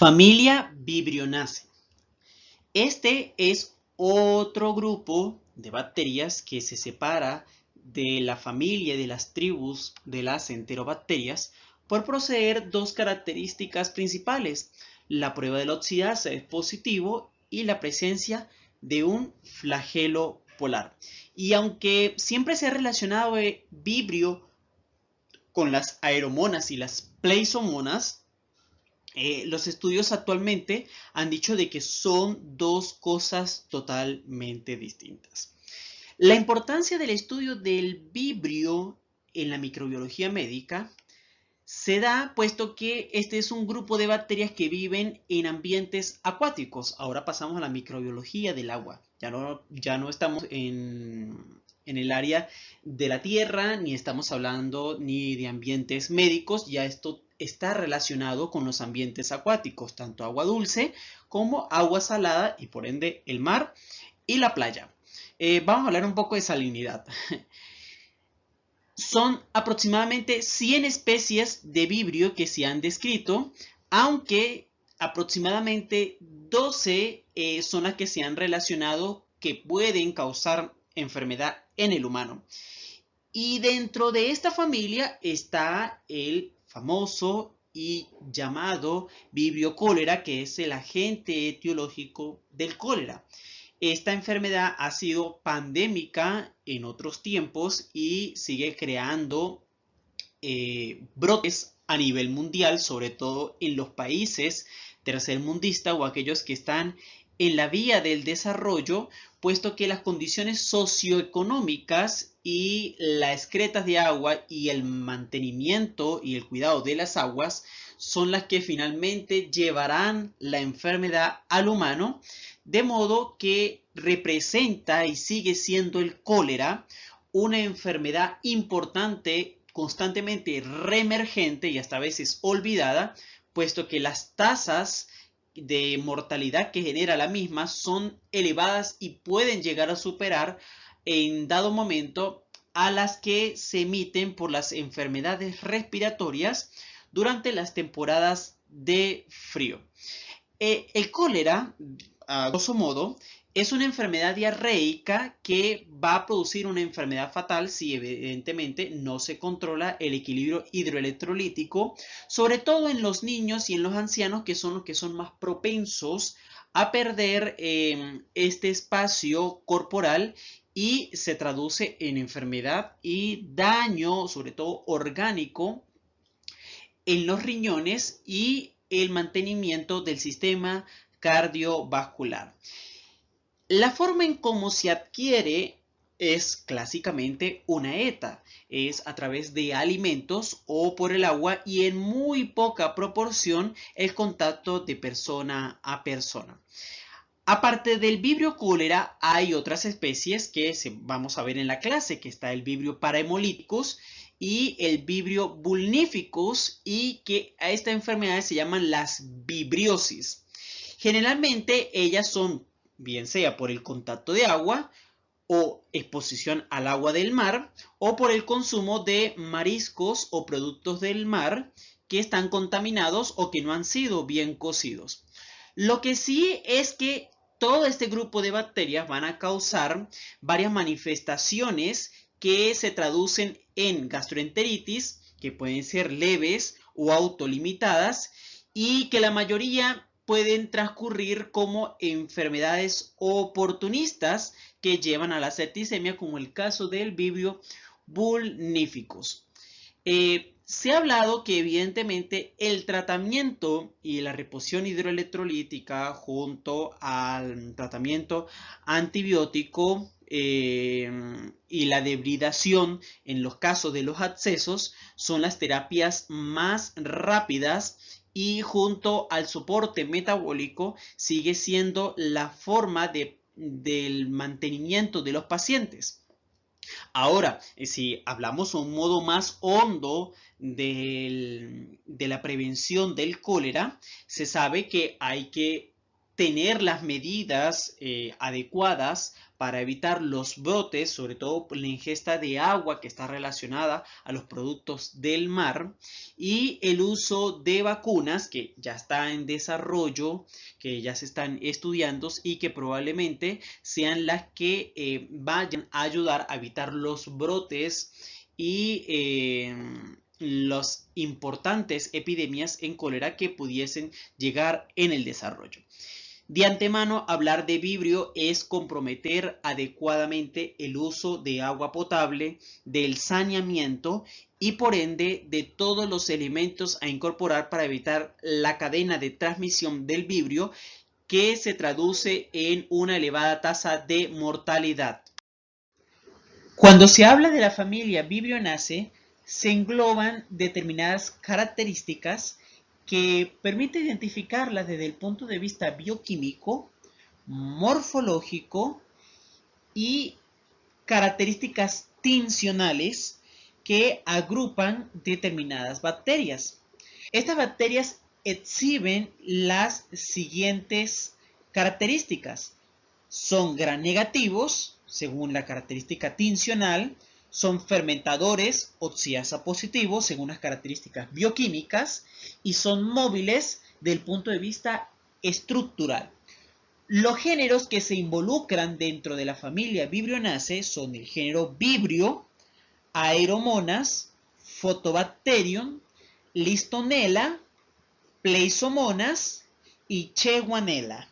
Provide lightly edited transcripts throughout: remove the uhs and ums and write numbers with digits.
Familia Vibrionaceae. Este es otro grupo de bacterias que se separa de la familia de las tribus de las enterobacterias por poseer dos características principales. La prueba de la oxidasa es positivo y la presencia de un flagelo polar. Y aunque siempre se ha relacionado el vibrio con las aeromonas y las pleisomonas, los estudios actualmente han dicho de que son dos cosas totalmente distintas. La importancia del estudio del vibrio en la microbiología médica se da puesto que este es un grupo de bacterias que viven en ambientes acuáticos. Ahora pasamos a la microbiología del agua. Ya no estamos en el área de la tierra, ni estamos hablando ni de ambientes médicos. Ya esto está relacionado con los ambientes acuáticos, tanto agua dulce como agua salada y por ende el mar y la playa. Vamos a hablar un poco de salinidad. Son aproximadamente 100 especies de vibrio que se han descrito, aunque aproximadamente 12 son las que se han relacionado que pueden causar enfermedad en el humano. Y dentro de esta familia está el famoso y llamado vibrio cólera, que es el agente etiológico del cólera. Esta enfermedad ha sido pandémica en otros tiempos y sigue creando brotes a nivel mundial, sobre todo en los países tercermundistas o aquellos que están en la vía del desarrollo, puesto que las condiciones socioeconómicas y las excretas de agua y el mantenimiento y el cuidado de las aguas son las que finalmente llevarán la enfermedad al humano, de modo que representa y sigue siendo el cólera una enfermedad importante, constantemente reemergente y hasta a veces olvidada, puesto que las tasas de mortalidad que genera la misma son elevadas y pueden llegar a superar en dado momento a las que se emiten por las enfermedades respiratorias durante las temporadas de frío. El cólera, a grosso modo, es una enfermedad diarreica que va a producir una enfermedad fatal si evidentemente no se controla el equilibrio hidroelectrolítico, sobre todo en los niños y en los ancianos, que son los que son más propensos a perder este espacio corporal y se traduce en enfermedad y daño, sobre todo orgánico, en los riñones y el mantenimiento del sistema cardiovascular. La forma en cómo se adquiere es clásicamente una ETA, es a través de alimentos o por el agua y en muy poca proporción el contacto de persona a persona. Aparte del vibrio cólera, hay otras especies que vamos a ver en la clase, que está el vibrio parahemolyticus y el vibrio vulnificus, y que a esta enfermedad se llaman las vibriosis. Generalmente ellas son, bien sea por el contacto de agua o exposición al agua del mar, o por el consumo de mariscos o productos del mar que están contaminados o que no han sido bien cocidos. Lo que sí es que todo este grupo de bacterias van a causar varias manifestaciones que se traducen en gastroenteritis, que pueden ser leves o autolimitadas, y que la mayoría pueden transcurrir como enfermedades oportunistas que llevan a la septicemia, como el caso del vibrio vulnificus. Se ha hablado que evidentemente el tratamiento y la reposición hidroelectrolítica junto al tratamiento antibiótico y la debridación en los casos de los abscesos son las terapias más rápidas, y junto al soporte metabólico sigue siendo la forma del mantenimiento de los pacientes. Ahora, si hablamos a un modo más hondo de la prevención del cólera, se sabe que hay que tener las medidas adecuadas para evitar los brotes, sobre todo por la ingesta de agua que está relacionada a los productos del mar, y el uso de vacunas que ya está en desarrollo, que ya se están estudiando y que probablemente sean las que vayan a ayudar a evitar los brotes y las importantes epidemias en cólera que pudiesen llegar en el desarrollo. De antemano, hablar de vibrio es comprometer adecuadamente el uso de agua potable, del saneamiento y por ende de todos los elementos a incorporar para evitar la cadena de transmisión del vibrio que se traduce en una elevada tasa de mortalidad. Cuando se habla de la familia Vibrionaceae, se engloban determinadas características que permite identificarlas desde el punto de vista bioquímico, morfológico y características tincionales que agrupan determinadas bacterias. Estas bacterias exhiben las siguientes características. Son gram negativos, según la característica tincional, son fermentadores oxiasa positivos, según las características bioquímicas, y son móviles del punto de vista estructural. Los géneros que se involucran dentro de la familia Vibrionaceae son el género Vibrio, Aeromonas, Photobacterium, Listonella, Pleisomonas y Shewanella.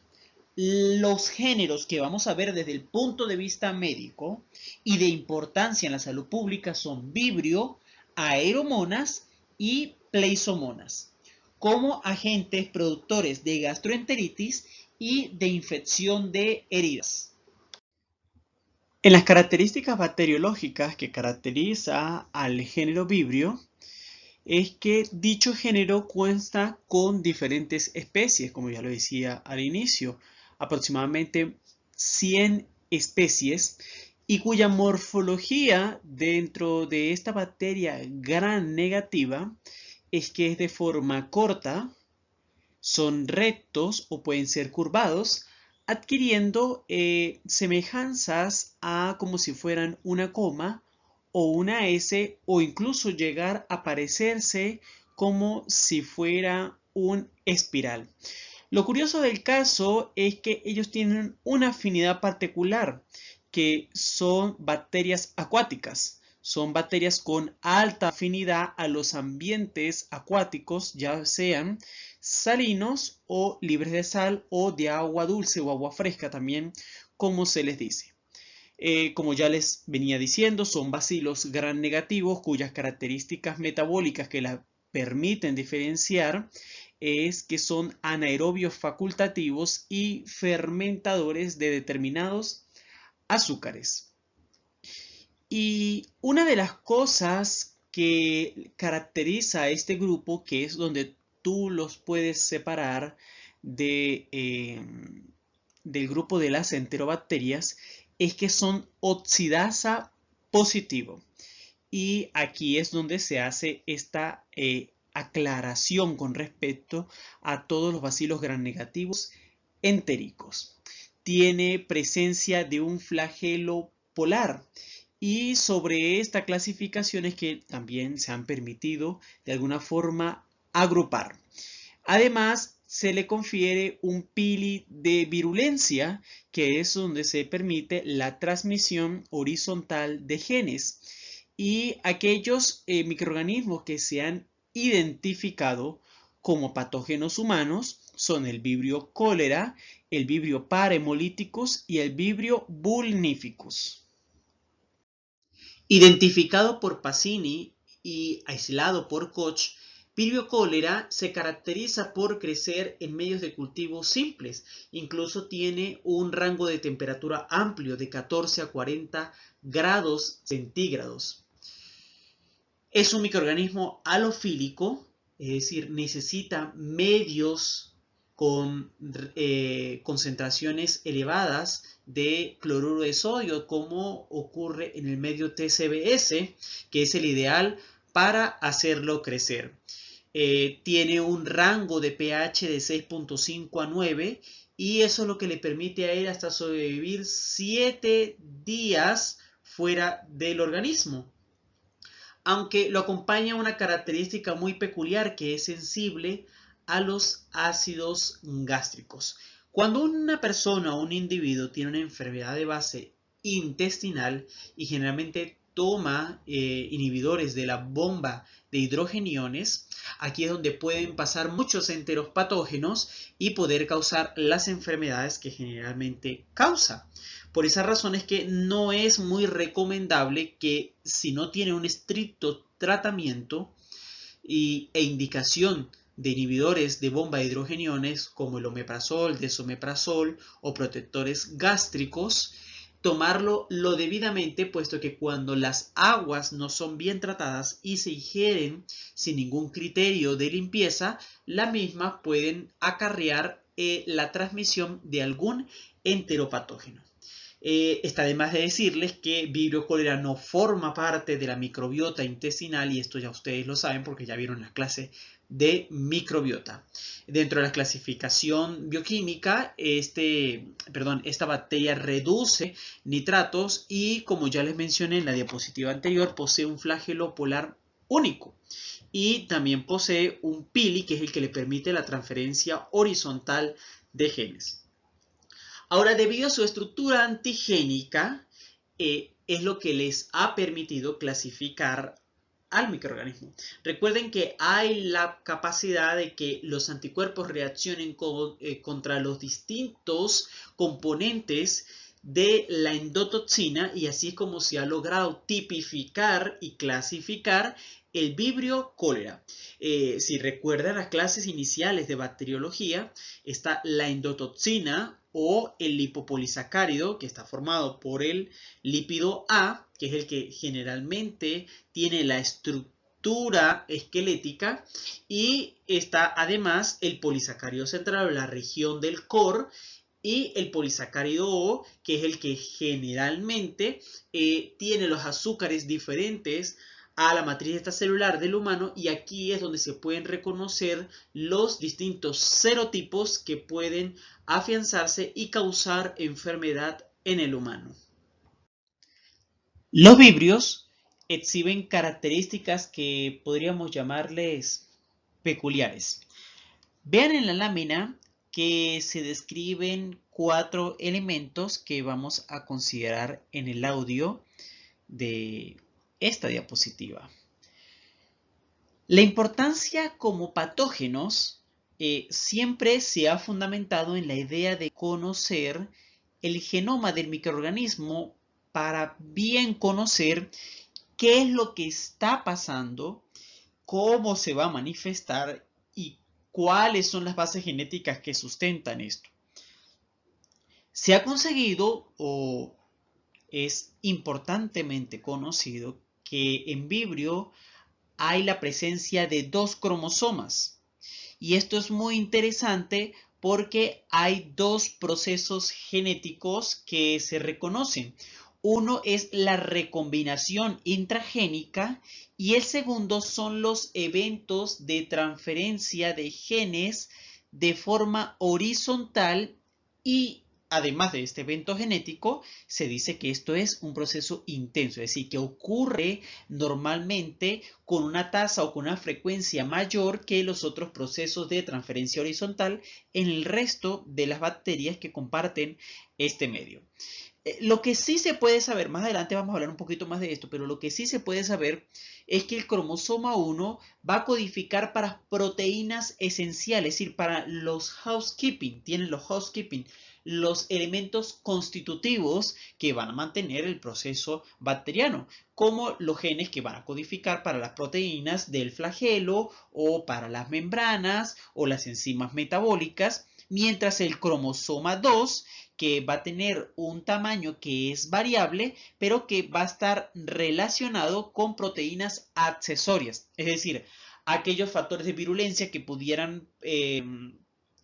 Los géneros que vamos a ver desde el punto de vista médico y de importancia en la salud pública son Vibrio, Aeromonas y Pleisomonas, como agentes productores de gastroenteritis y de infección de heridas. En las características bacteriológicas que caracteriza al género Vibrio, es que dicho género cuenta con diferentes especies, como ya lo decía al inicio, aproximadamente 100 especies, y cuya morfología dentro de esta bacteria gram negativa es que es de forma corta, son rectos o pueden ser curvados, adquiriendo semejanzas a como si fueran una coma o una S, o incluso llegar a parecerse como si fuera un espiral. Lo curioso del caso es que ellos tienen una afinidad particular, que son bacterias acuáticas. Son bacterias con alta afinidad a los ambientes acuáticos, ya sean salinos o libres de sal o de agua dulce o agua fresca también, como se les dice. Como ya les venía diciendo, son bacilos gram negativos cuyas características metabólicas que las permiten diferenciar es que son anaerobios facultativos y fermentadores de determinados azúcares. Y una de las cosas que caracteriza a este grupo, que es donde tú los puedes separar del grupo de las enterobacterias, es que son oxidasa positivo. Y aquí es donde se hace esta aclaración con respecto a todos los bacilos gram negativos entéricos. Tiene presencia de un flagelo polar. Y sobre esta clasificación es que también se han permitido de alguna forma agrupar. Además, se le confiere un pili de virulencia, que es donde se permite la transmisión horizontal de genes. Y aquellos microorganismos que se han identificado como patógenos humanos son el Vibrio cholera, el Vibrio parhemolyticus y el Vibrio vulnificus. Identificado por Pacini y aislado por Koch, Vibrio cholera se caracteriza por crecer en medios de cultivo simples. Incluso tiene un rango de temperatura amplio de 14 a 40 grados centígrados. Es un microorganismo halofílico, es decir, necesita medios con concentraciones elevadas de cloruro de sodio, como ocurre en el medio TCBS, que es el ideal para hacerlo crecer. tiene un rango de pH de 6.5 a 9 y eso es lo que le permite a él hasta sobrevivir 7 días fuera del organismo. Aunque lo acompaña una característica muy peculiar que es sensible a los ácidos gástricos. Cuando una persona o un individuo tiene una enfermedad de base intestinal y generalmente toma inhibidores de la bomba de hidrogeniones, aquí es donde pueden pasar muchos enteropatógenos y poder causar las enfermedades que generalmente causa. Por esa razón es que no es muy recomendable que si no tiene un estricto tratamiento e indicación de inhibidores de bomba de hidrogeniones como el omeprazol, desomeprazol o protectores gástricos, tomarlo lo debidamente, puesto que cuando las aguas no son bien tratadas y se ingieren sin ningún criterio de limpieza, las mismas pueden acarrear la transmisión de algún enteropatógeno. Está de más de decirles que Vibrio cholera no forma parte de la microbiota intestinal y esto ya ustedes lo saben porque ya vieron las clases de microbiota. Dentro de la clasificación bioquímica, esta bacteria reduce nitratos y, como ya les mencioné en la diapositiva anterior, posee un flagelo polar único. Y también posee un pili, que es el que le permite la transferencia horizontal de genes. Ahora, debido a su estructura antigénica, es lo que les ha permitido clasificar al microorganismo. Recuerden que hay la capacidad de que los anticuerpos reaccionen contra los distintos componentes de la endotoxina y así es como se ha logrado tipificar y clasificar el Vibrio cholera. Si recuerdan las clases iniciales de bacteriología, está la endotoxina o el lipopolisacárido, que está formado por el lípido A, que es el que generalmente tiene la estructura esquelética, y está además el polisacárido central, la región del core, y el polisacárido O, que es el que generalmente tiene los azúcares diferentes a la matriz extracelular del humano, y aquí es donde se pueden reconocer los distintos serotipos que pueden afianzarse y causar enfermedad en el humano. Los vibrios exhiben características que podríamos llamarles peculiares. Vean en la lámina que se describen 4 elementos que vamos a considerar en el audio de esta diapositiva. La importancia como patógenos siempre se ha fundamentado en la idea de conocer el genoma del microorganismo para bien conocer qué es lo que está pasando, cómo se va a manifestar y cuáles son las bases genéticas que sustentan esto. Se ha conseguido o es importantemente conocido que en Vibrio hay la presencia de 2 cromosomas. Y esto es muy interesante porque hay 2 procesos genéticos que se reconocen. Uno es la recombinación intragénica y el segundo son los eventos de transferencia de genes de forma horizontal y además de este evento genético, se dice que esto es un proceso intenso, es decir, que ocurre normalmente con una tasa o con una frecuencia mayor que los otros procesos de transferencia horizontal en el resto de las bacterias que comparten este medio. Lo que sí se puede saber, más adelante vamos a hablar un poquito más de esto, pero lo que sí se puede saber es que el cromosoma 1 va a codificar para proteínas esenciales, es decir, para los housekeeping, tienen los housekeeping, los elementos constitutivos que van a mantener el proceso bacteriano, como los genes que van a codificar para las proteínas del flagelo o para las membranas o las enzimas metabólicas, mientras el cromosoma 2 que va a tener un tamaño que es variable, pero que va a estar relacionado con proteínas accesorias, es decir, aquellos factores de virulencia que pudieran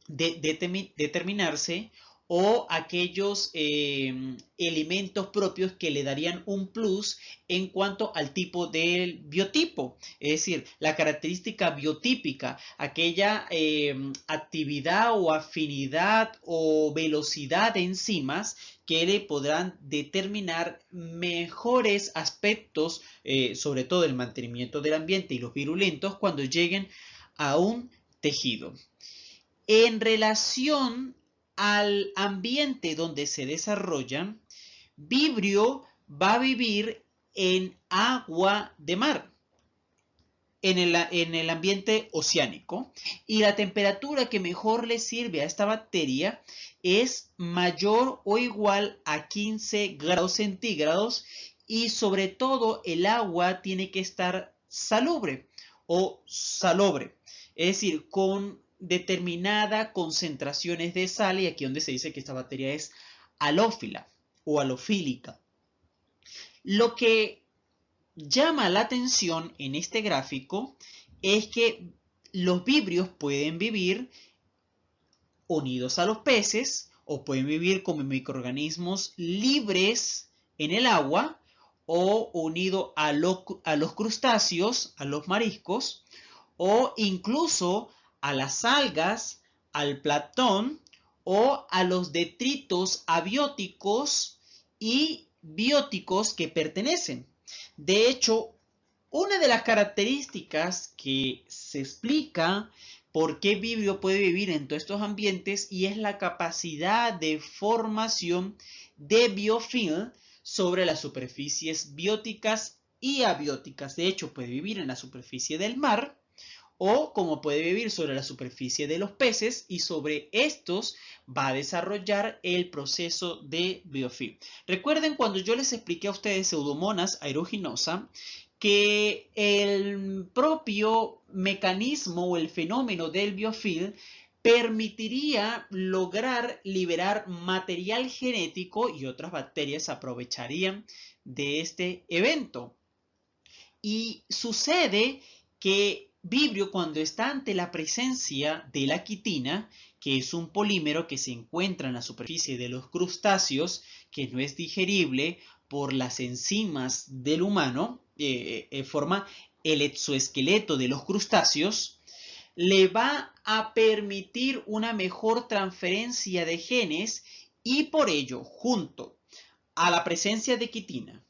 determinarse o aquellos elementos propios que le darían un plus en cuanto al tipo del biotipo, es decir, la característica biotípica, aquella actividad o afinidad o velocidad de enzimas que le podrán determinar mejores aspectos, sobre todo el mantenimiento del ambiente y los virulentos cuando lleguen a un tejido. En relación al ambiente donde se desarrollan, Vibrio va a vivir en agua de mar, en el ambiente oceánico, y la temperatura que mejor le sirve a esta bacteria es mayor o igual a 15 grados centígrados, y sobre todo el agua tiene que estar salubre o salobre, es decir, con determinadas concentraciones de sal, y aquí donde se dice que esta bacteria es halófila o halofílica. Lo que llama la atención en este gráfico es que los vibrios pueden vivir unidos a los peces o pueden vivir como microorganismos libres en el agua o unidos a los crustáceos, a los mariscos, o incluso a las algas, al plancton o a los detritos abióticos y bióticos que pertenecen. De hecho, una de las características que se explica por qué Vibrio puede vivir en todos estos ambientes y es la capacidad de formación de biofilm sobre las superficies bióticas y abióticas. De hecho, puede vivir en la superficie del mar o como puede vivir sobre la superficie de los peces, y sobre estos va a desarrollar el proceso de biofilm. Recuerden cuando yo les expliqué a ustedes Pseudomonas aeruginosa, que el propio mecanismo o el fenómeno del biofilm permitiría lograr liberar material genético y otras bacterias aprovecharían de este evento. Y sucede que Vibrio, cuando está ante la presencia de la quitina, que es un polímero que se encuentra en la superficie de los crustáceos, que no es digerible por las enzimas del humano, forma el exoesqueleto de los crustáceos, le va a permitir una mejor transferencia de genes, y por ello, junto a la presencia de quitina,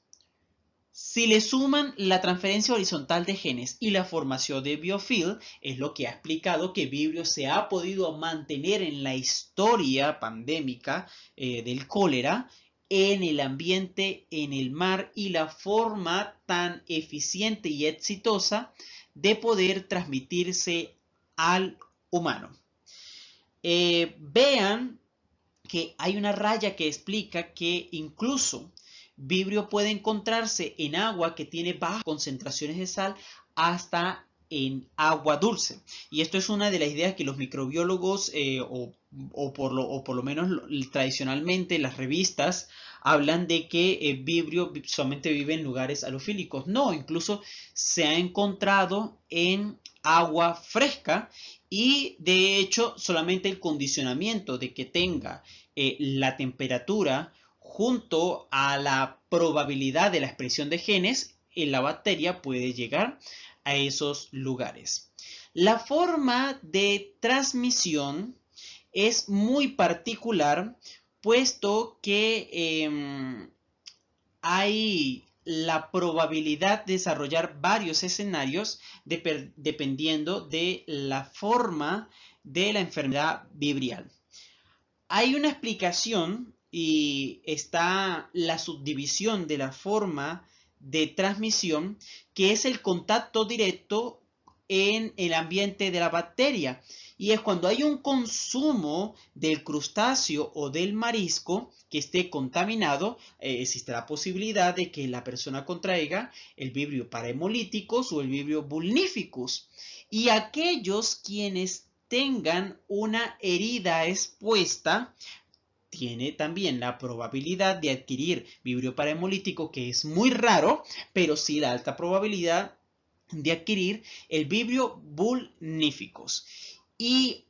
si le suman la transferencia horizontal de genes y la formación de biofilm, es lo que ha explicado que Vibrio se ha podido mantener en la historia pandémica del cólera, en el ambiente, en el mar, y la forma tan eficiente y exitosa de poder transmitirse al humano. Vean que hay una raya que explica que incluso Vibrio puede encontrarse en agua que tiene bajas concentraciones de sal hasta en agua dulce. Y esto es una de las ideas que los microbiólogos o por lo menos tradicionalmente las revistas hablan de que Vibrio solamente vive en lugares halofílicos. No, incluso se ha encontrado en agua fresca, y de hecho solamente el condicionamiento de que tenga la temperatura junto a la probabilidad de la expresión de genes en la bacteria puede llegar a esos lugares. La forma de transmisión es muy particular, puesto que hay la probabilidad de desarrollar varios escenarios dependiendo de la forma de la enfermedad vibrial. Hay una explicación y está la subdivisión de la forma de transmisión, que es el contacto directo en el ambiente de la bacteria. Y es cuando hay un consumo del crustáceo o del marisco que esté contaminado, existe la posibilidad de que la persona contraiga el Vibrio parahemolyticus o el Vibrio vulnificus. Y aquellos quienes tengan una herida expuesta, tiene también la probabilidad de adquirir Vibrio parahemolyticus, que es muy raro, pero sí la alta probabilidad de adquirir el Vibrio vulnificus. Y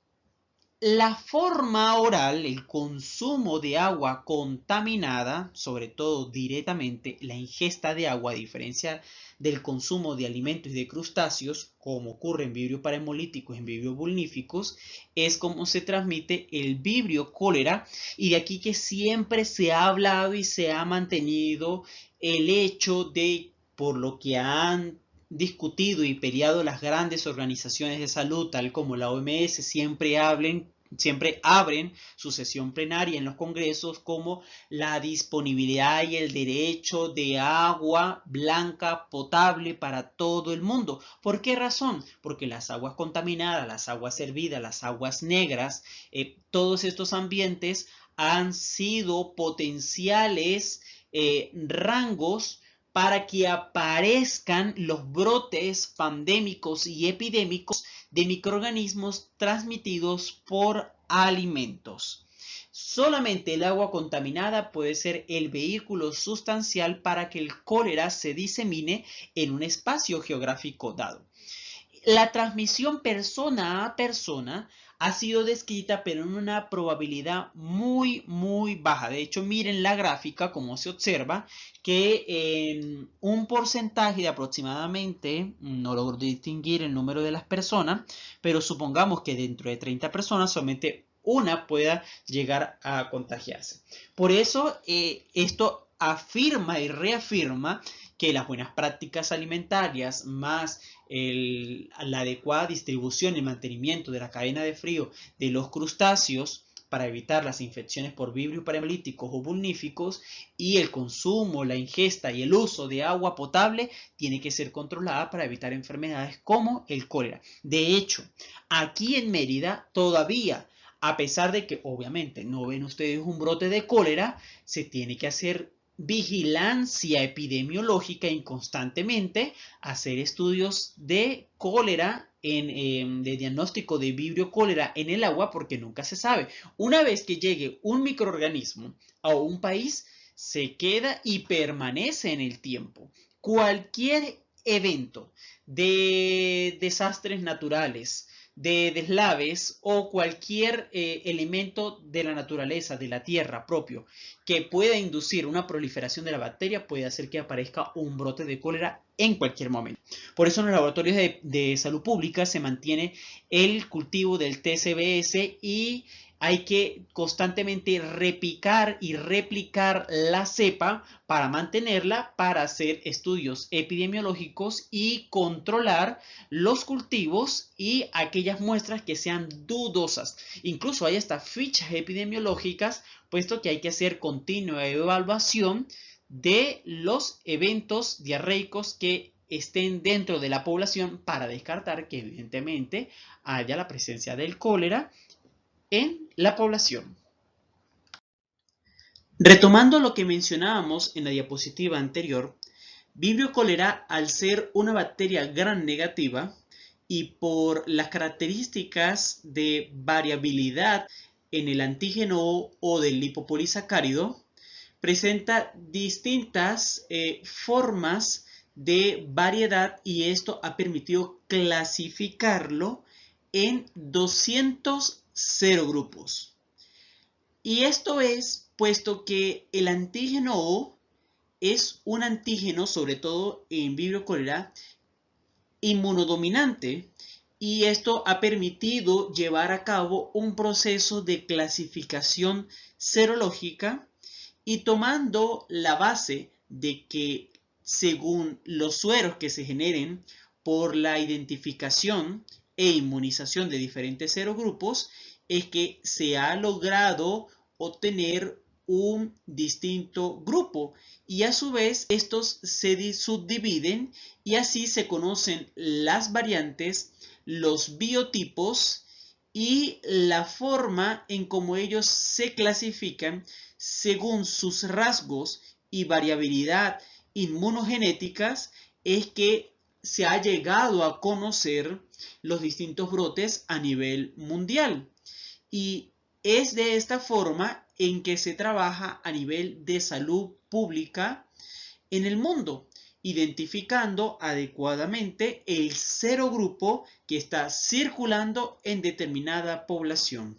La forma oral, el consumo de agua contaminada, sobre todo directamente la ingesta de agua, a diferencia del consumo de alimentos y de crustáceos, como ocurre en vibrios parahemolíticos y en vibrios bulníficos, es como se transmite el vibrio cólera, y de aquí que siempre se ha hablado y se ha mantenido el hecho de, por lo que han discutido y peleado las grandes organizaciones de salud, tal como la OMS, siempre abren su sesión plenaria en los congresos como la disponibilidad y el derecho de agua blanca potable para todo el mundo. ¿Por qué razón? Porque las aguas contaminadas, las aguas hervidas, las aguas negras, todos estos ambientes han sido potenciales rangos para que aparezcan los brotes pandémicos y epidémicos de microorganismos transmitidos por alimentos. Solamente el agua contaminada puede ser el vehículo sustancial para que el cólera se disemine en un espacio geográfico dado. La transmisión persona a persona ha sido descrita, pero en una probabilidad muy baja. De hecho, miren la gráfica, como se observa, que en un porcentaje de aproximadamente, no logro distinguir el número de las personas, pero supongamos que dentro de 30 personas solamente una pueda llegar a contagiarse. Por eso, esto afirma y reafirma que las buenas prácticas alimentarias más la adecuada distribución y mantenimiento de la cadena de frío de los crustáceos para evitar las infecciones por vibrios parahemolíticos o bulníficos, y el consumo, la ingesta y el uso de agua potable tiene que ser controlada para evitar enfermedades como el cólera. De hecho, aquí en Mérida todavía, a pesar de que obviamente no ven ustedes un brote de cólera, se tiene que hacer vigilancia epidemiológica y constantemente hacer estudios de cólera, de diagnóstico de vibrio cólera en el agua, porque nunca se sabe. Una vez que llegue un microorganismo a un país, se queda y permanece en el tiempo. Cualquier evento de desastres naturales, de deslaves o cualquier elemento de la naturaleza, de la tierra propio, que pueda inducir una proliferación de la bacteria, puede hacer que aparezca un brote de cólera en cualquier momento. Por eso en los laboratorios de salud pública se mantiene el cultivo del TCBS y hay que constantemente repicar y replicar la cepa para mantenerla, para hacer estudios epidemiológicos y controlar los cultivos y aquellas muestras que sean dudosas. Incluso hay hasta fichas epidemiológicas, puesto que hay que hacer continua evaluación de los eventos diarreicos que estén dentro de la población para descartar que evidentemente haya la presencia del cólera en la población. Retomando lo que mencionábamos en la diapositiva anterior, Vibrio cólera, al ser una bacteria gram negativa y por las características de variabilidad en el antígeno o del lipopolisacárido, presenta distintas formas de variedad, y esto ha permitido clasificarlo en 200 serogrupos. Y esto es puesto que el antígeno O es un antígeno, sobre todo en Vibrio cólera, inmunodominante, y esto ha permitido llevar a cabo un proceso de clasificación serológica, y tomando la base de que según los sueros que se generen por la identificación e inmunización de diferentes serogrupos, es que se ha logrado obtener un distinto grupo, y a su vez estos se subdividen y así se conocen las variantes, los biotipos y la forma en cómo ellos se clasifican según sus rasgos y variabilidad inmunogenéticas. Es que se ha llegado a conocer los distintos brotes a nivel mundial, y es de esta forma en que se trabaja a nivel de salud pública en el mundo, identificando adecuadamente el serogrupo que está circulando en determinada población.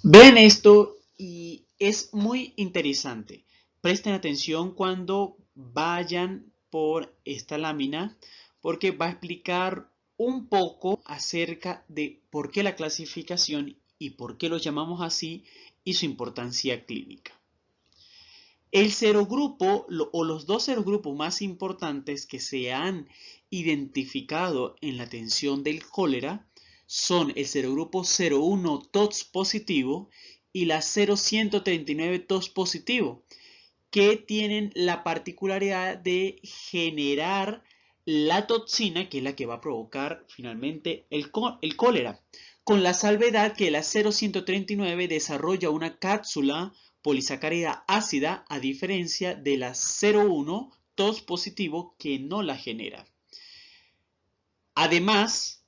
Vean esto y es muy interesante. Presten atención cuando vayan por esta lámina porque va a explicar un poco acerca de por qué la clasificación y por qué lo llamamos así y su importancia clínica. El serogrupo o los dos serogrupos más importantes que se han identificado en la atención del cólera son el serogrupo 01 TOX positivo y la 0139 TOX positivo, que tienen la particularidad de generar la toxina, que es la que va a provocar finalmente el cólera, con la salvedad que la 0139 desarrolla una cápsula polisacárida ácida a diferencia de la 01 TOX positivo que no la genera. Además,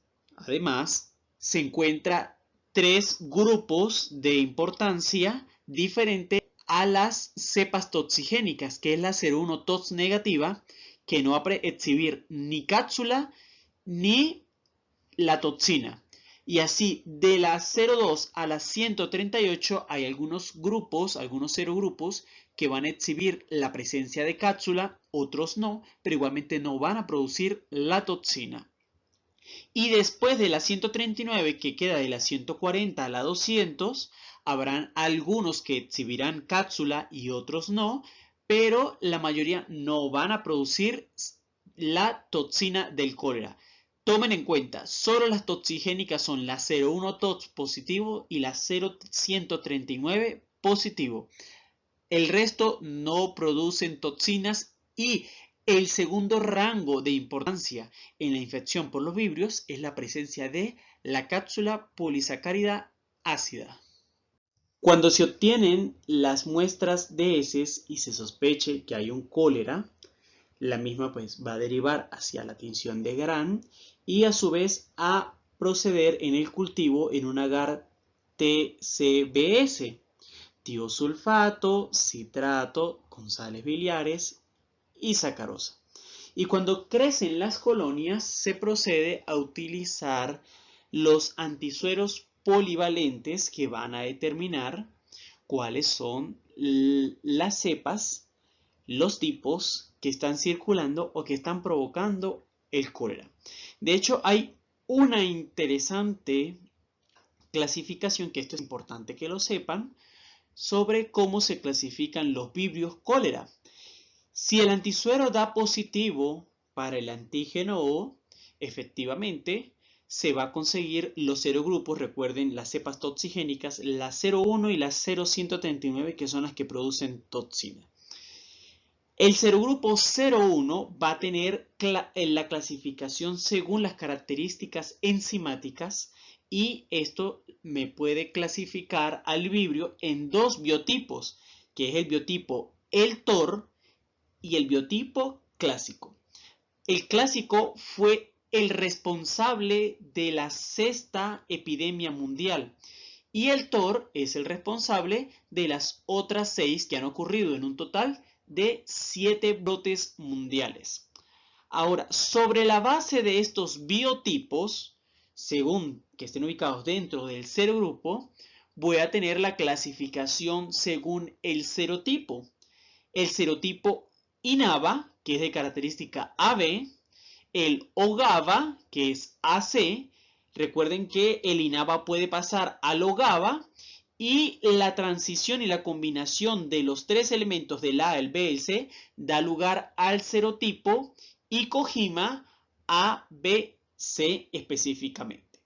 se encuentra tres grupos de importancia diferente a las cepas toxigénicas, que es la 01 TOX negativa, que no va a exhibir ni cápsula ni la toxina. Y así, de la 02 a la 138 hay algunos grupos, algunos serogrupos, que van a exhibir la presencia de cápsula, otros no, pero igualmente no van a producir la toxina. Y después de la 139, que queda de la 140 a la 200, habrán algunos que exhibirán cápsula y otros no, pero la mayoría no van a producir la toxina del cólera. Tomen en cuenta, solo las toxigénicas son la 01 TOX positivo y la 0139 positivo. El resto no producen toxinas y el segundo rango de importancia en la infección por los vibrios es la presencia de la cápsula polisacárida ácida. Cuando se obtienen las muestras de heces y se sospeche que hay un cólera, la misma pues va a derivar hacia la tinción de Gram y a su vez a proceder en el cultivo en un agar TCBS, tiosulfato, citrato con sales biliares y sacarosa. Y cuando crecen las colonias se procede a utilizar los antisueros polivalentes que van a determinar cuáles son las cepas, los tipos que están circulando o que están provocando el cólera. De hecho, hay una interesante clasificación, que esto es importante que lo sepan, sobre cómo se clasifican los vibrios cólera. Si el antisuero da positivo para el antígeno O, efectivamente se va a conseguir los serogrupos, recuerden las cepas toxigénicas, la 01 y la 0139, que son las que producen toxina. El serogrupo 01 va a tener la clasificación según las características enzimáticas y esto me puede clasificar al vibrio en dos biotipos, que es el biotipo el-TOR y el biotipo clásico. El clásico fue el responsable de la sexta epidemia mundial y el TOR es el responsable de las otras 6 que han ocurrido en un total de 7 brotes mundiales. Ahora, sobre la base de estos biotipos, según que estén ubicados dentro del serogrupo, voy a tener la clasificación según el serotipo. El serotipo INAVA, que es de característica AB, el OGABA, que es AC. Recuerden que el INAVA puede pasar al OGABA y la transición y la combinación de los tres elementos del A, el B y el C da lugar al serotipo y Kojima ABC específicamente.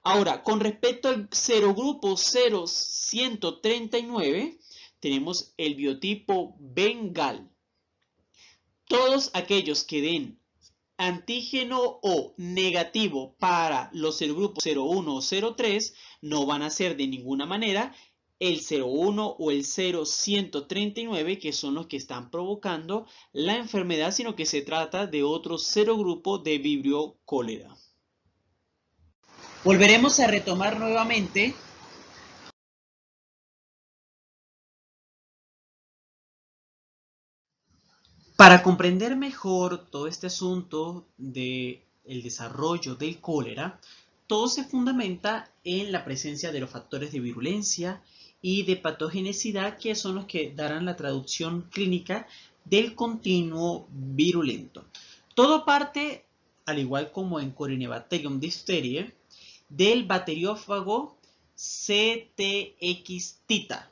Ahora, con respecto al serogrupo 0139, tenemos el biotipo Bengal. Todos aquellos que den antígeno O negativo para los serogrupos 01 o 03 no van a ser de ninguna manera el 01 o el 0139, que son los que están provocando la enfermedad, sino que se trata de otro serogrupo de vibrio cólera. Volveremos a retomar nuevamente para comprender mejor todo este asunto del desarrollo del cólera. todo se fundamenta en la presencia de los factores de virulencia y de patogenicidad, que son los que darán la traducción clínica del continuo virulento. Todo parte, al igual como en Corynebacterium diphtheriae, del bacteriófago CTX-tita,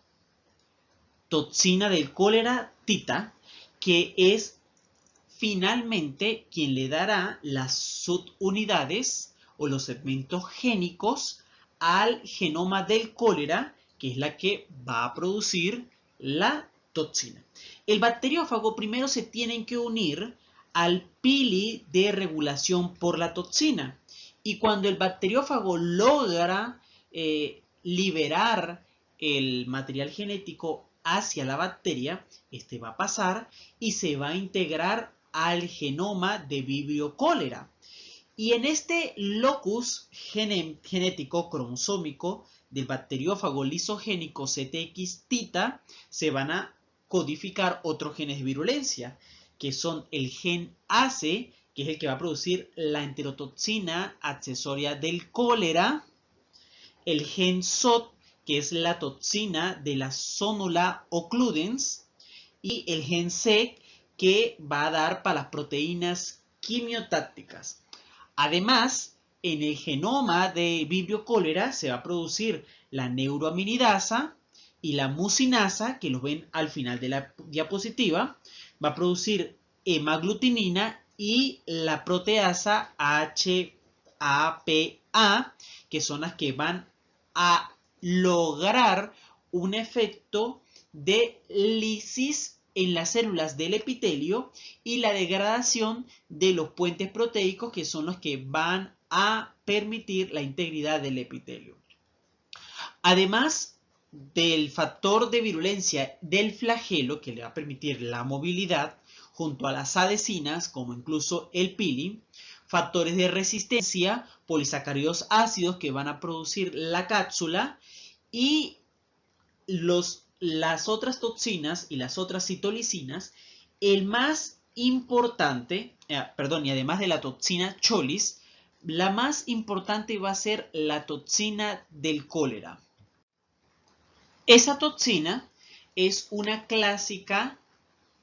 toxina del cólera tita, que es finalmente quien le dará las subunidades o los segmentos génicos al genoma del cólera, que es la que va a producir la toxina. El bacteriófago primero se tiene que unir al pili de regulación por la toxina, y cuando el bacteriófago logra liberar el material genético hacia la bacteria, este va a pasar y se va a integrar al genoma de Vibrio cholera. Y en este locus genético cromosómico del bacteriófago lisogénico CTX-tita se van a codificar otros genes de virulencia, que son el gen AC, que es el que va a producir la enterotoxina accesoria del cólera, el gen SOT, que es la toxina de la Sonula occludens, y el gen C, que va a dar para las proteínas quimiotácticas. Además, en el genoma de Vibrio cholera se va a producir la neuroaminidasa y la mucinasa, que los ven al final de la diapositiva. Va a producir hemaglutinina y la proteasa HAPA, que son las que van a lograr un efecto de lisis en las células del epitelio y la degradación de los puentes proteicos, que son los que van a permitir la integridad del epitelio. Además del factor de virulencia del flagelo, que le va a permitir la movilidad, junto a las adhesinas, como incluso el pili, factores de resistencia, polisacáridos ácidos que van a producir la cápsula, y las otras toxinas y las otras citolisinas. El más importante, y además de la toxina cholis, la más importante va a ser la toxina del cólera. Esa toxina es una clásica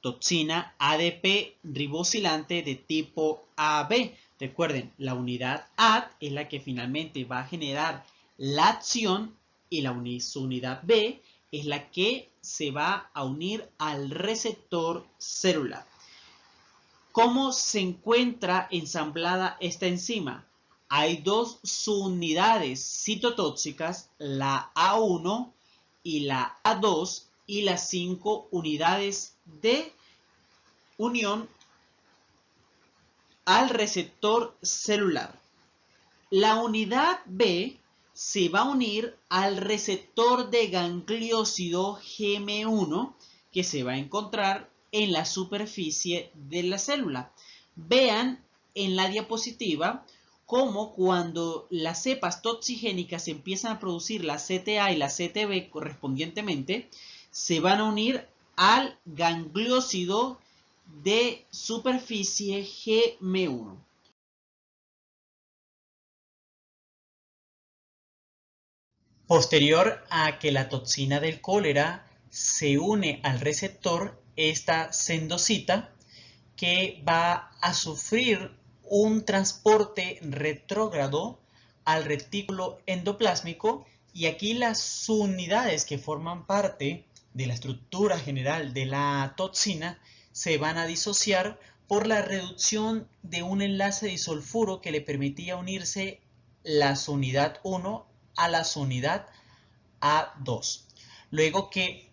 toxina ADP ribosilante de tipo AB. Recuerden, la unidad AD es la que finalmente va a generar la acción, y la unidad B es la que se va a unir al receptor celular. ¿Cómo se encuentra ensamblada esta enzima? Hay dos subunidades citotóxicas, la A1 y la A2, y las 5 unidades de unión al receptor celular. La unidad B se va a unir al receptor de gangliósido GM1, que se va a encontrar en la superficie de la célula. Vean en la diapositiva cómo cuando las cepas toxigénicas empiezan a producir la CTA y la CTB correspondientemente, se van a unir al gangliósido de superficie GM1. Posterior a que la toxina del cólera se une al receptor, esta se endocita, que va a sufrir un transporte retrógrado al retículo endoplásmico, y aquí las subunidades que forman parte de la estructura general de la toxina se van a disociar por la reducción de un enlace disulfuro que le permitía unirse la unidad 1 a la unidad A2. Luego que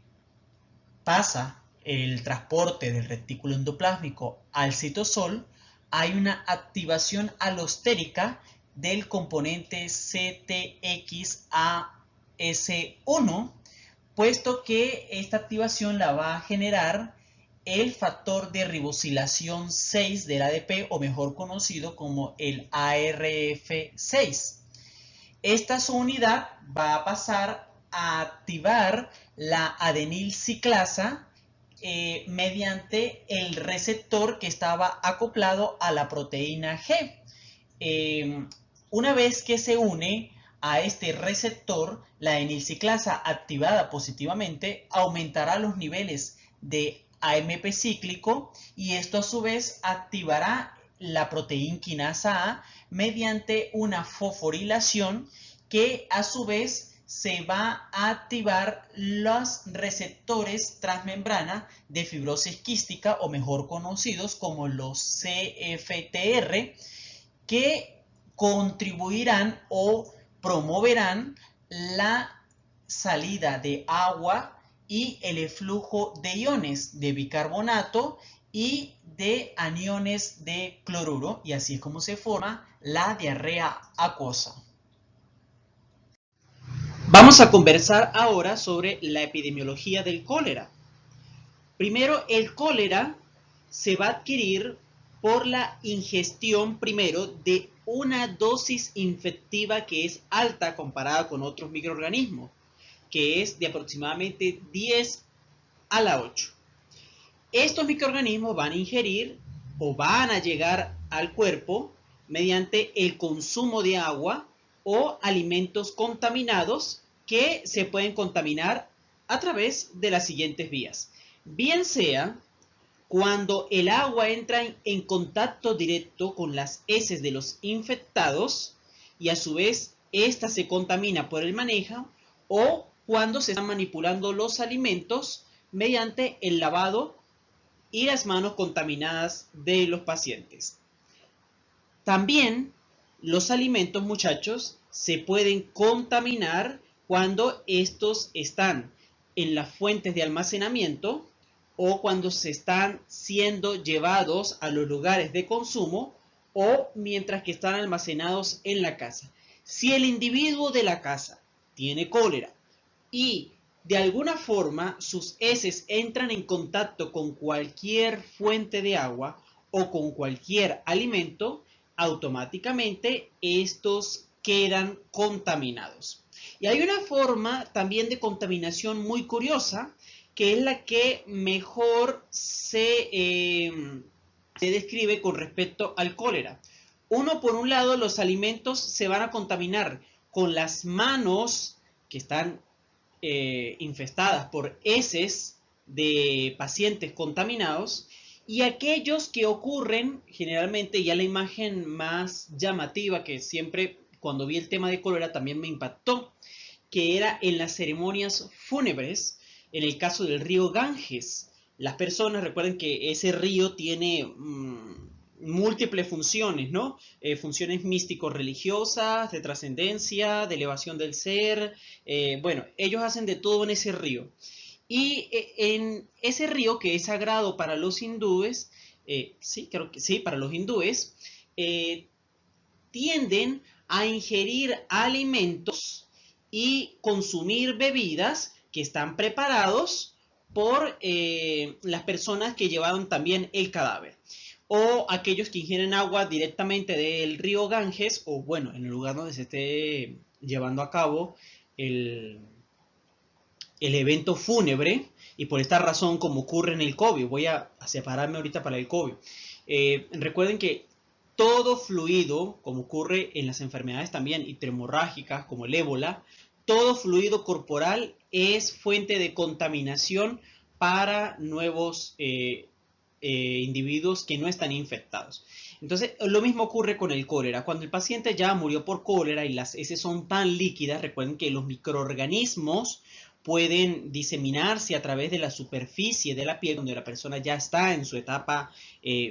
pasa el transporte del retículo endoplásmico al citosol, hay una activación alostérica del componente CTX-AS1, puesto que esta activación la va a generar el factor de ribosilación 6 del ADP, o mejor conocido como el ARF6. Esta subunidad va a pasar a activar la adenilciclasa mediante el receptor que estaba acoplado a la proteína G. Una vez que se une a este receptor, la denilciclasa activada positivamente aumentará los niveles de AMP cíclico y esto a su vez activará la proteína quinasa A mediante una fosforilación que a su vez se va a activar los receptores transmembrana de fibrosis quística o mejor conocidos como los CFTR que contribuirán o promoverán la salida de agua y el flujo de iones de bicarbonato y de aniones de cloruro, y así es como se forma la diarrea acuosa. Vamos a conversar ahora sobre la epidemiología del cólera. Primero, el cólera se va a adquirir por la ingestión primero de una dosis infectiva que es alta comparada con otros microorganismos, que es de aproximadamente 10 a la 8. Estos microorganismos van a ingerir o van a llegar al cuerpo mediante el consumo de agua o alimentos contaminados que se pueden contaminar a través de las siguientes vías. Bien sea cuando el agua entra en contacto directo con las heces de los infectados y a su vez ésta se contamina por el manejo, o cuando se están manipulando los alimentos mediante el lavado y las manos contaminadas de los pacientes. También los alimentos, muchachos, se pueden contaminar cuando estos están en las fuentes de almacenamiento o cuando se están siendo llevados a los lugares de consumo o mientras que están almacenados en la casa. Si el individuo de la casa tiene cólera y de alguna forma sus heces entran en contacto con cualquier fuente de agua o con cualquier alimento, automáticamente estos quedan contaminados. Y hay una forma también de contaminación muy curiosa, que es la que mejor se describe con respecto al cólera. Uno, por un lado, los alimentos se van a contaminar con las manos que están infestadas por heces de pacientes contaminados, y aquellos que ocurren generalmente, ya la imagen más llamativa que siempre cuando vi el tema de cólera también me impactó, que era en las ceremonias fúnebres, en el caso del río Ganges. Las personas, recuerden que ese río tiene múltiples funciones, ¿no? Funciones místico-religiosas, de trascendencia, de elevación del ser. Bueno, ellos hacen de todo en ese río. Y en ese río que es sagrado para los hindúes, sí, creo que sí, para los hindúes, tienden a ingerir alimentos y consumir bebidas que están preparados por las personas que llevaron también el cadáver. O aquellos que ingieren agua directamente del río Ganges, o bueno, en el lugar donde se esté llevando a cabo el evento fúnebre, y por esta razón, como ocurre en el COVID, voy a separarme ahorita para el COVID. Recuerden que todo fluido, como ocurre en las enfermedades también hemorrágicas como el ébola, todo fluido corporal es fuente de contaminación para nuevos individuos que no están infectados. Entonces, lo mismo ocurre con el cólera. Cuando el paciente ya murió por cólera y las heces son tan líquidas, recuerden que los microorganismos pueden diseminarse a través de la superficie de la piel, donde la persona ya está en su etapa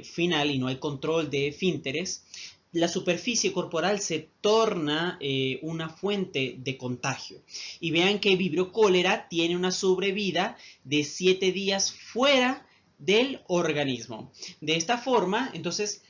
final y no hay control de esfínteres. La superficie corporal se torna una fuente de contagio. Y vean que el vibrio cólera tiene una sobrevida de 7 días fuera del organismo. De esta forma, entonces,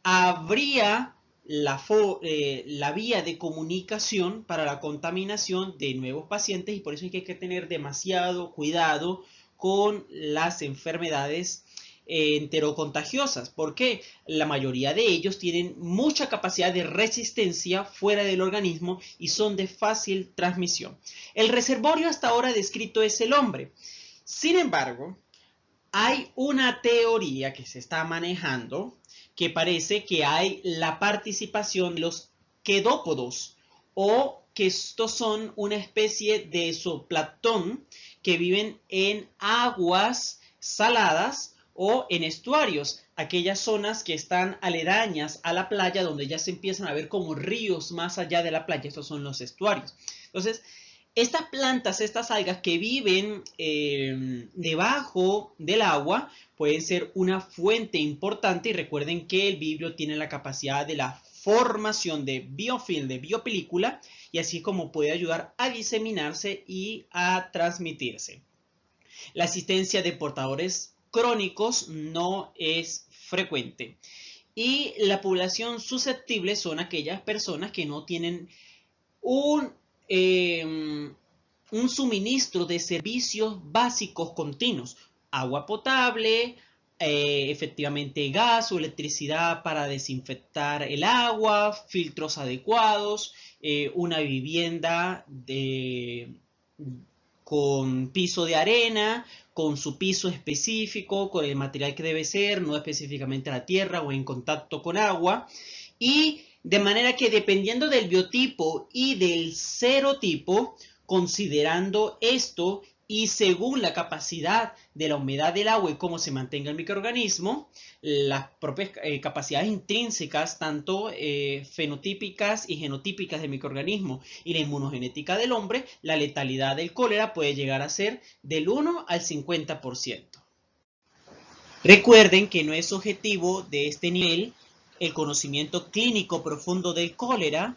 habría la vía de comunicación para la contaminación de nuevos pacientes, y por eso hay que tener demasiado cuidado con las enfermedades enterocontagiosas, porque la mayoría de ellos tienen mucha capacidad de resistencia fuera del organismo y son de fácil transmisión. El reservorio hasta ahora descrito es el hombre. Sin embargo, hay una teoría que se está manejando que parece que hay la participación de los quedópodos, o que estos son una especie de zooplancton que viven en aguas saladas o en estuarios, aquellas zonas que están aledañas a la playa donde ya se empiezan a ver como ríos más allá de la playa. Estos son los estuarios. Entonces, estas plantas, estas algas que viven debajo del agua pueden ser una fuente importante, y recuerden que el vidrio tiene la capacidad de la formación de biofilm, de biopelícula, y así es como puede ayudar a diseminarse y a transmitirse. La asistencia de portadores crónicos no es frecuente. Y la población susceptible son aquellas personas que no tienen un suministro de servicios básicos continuos, agua potable, efectivamente gas o electricidad para desinfectar el agua, filtros adecuados, una vivienda con piso de arena, con su piso específico, con el material que debe ser, no específicamente la tierra o en contacto con agua, y de manera que dependiendo del biotipo y del serotipo, considerando esto y según la capacidad de la humedad del agua y cómo se mantenga el microorganismo, las propias capacidades intrínsecas, tanto fenotípicas y genotípicas del microorganismo y la inmunogenética del hombre, la letalidad del cólera puede llegar a ser del 1 al 50%. Recuerden que no es objetivo de este nivel el conocimiento clínico profundo del cólera,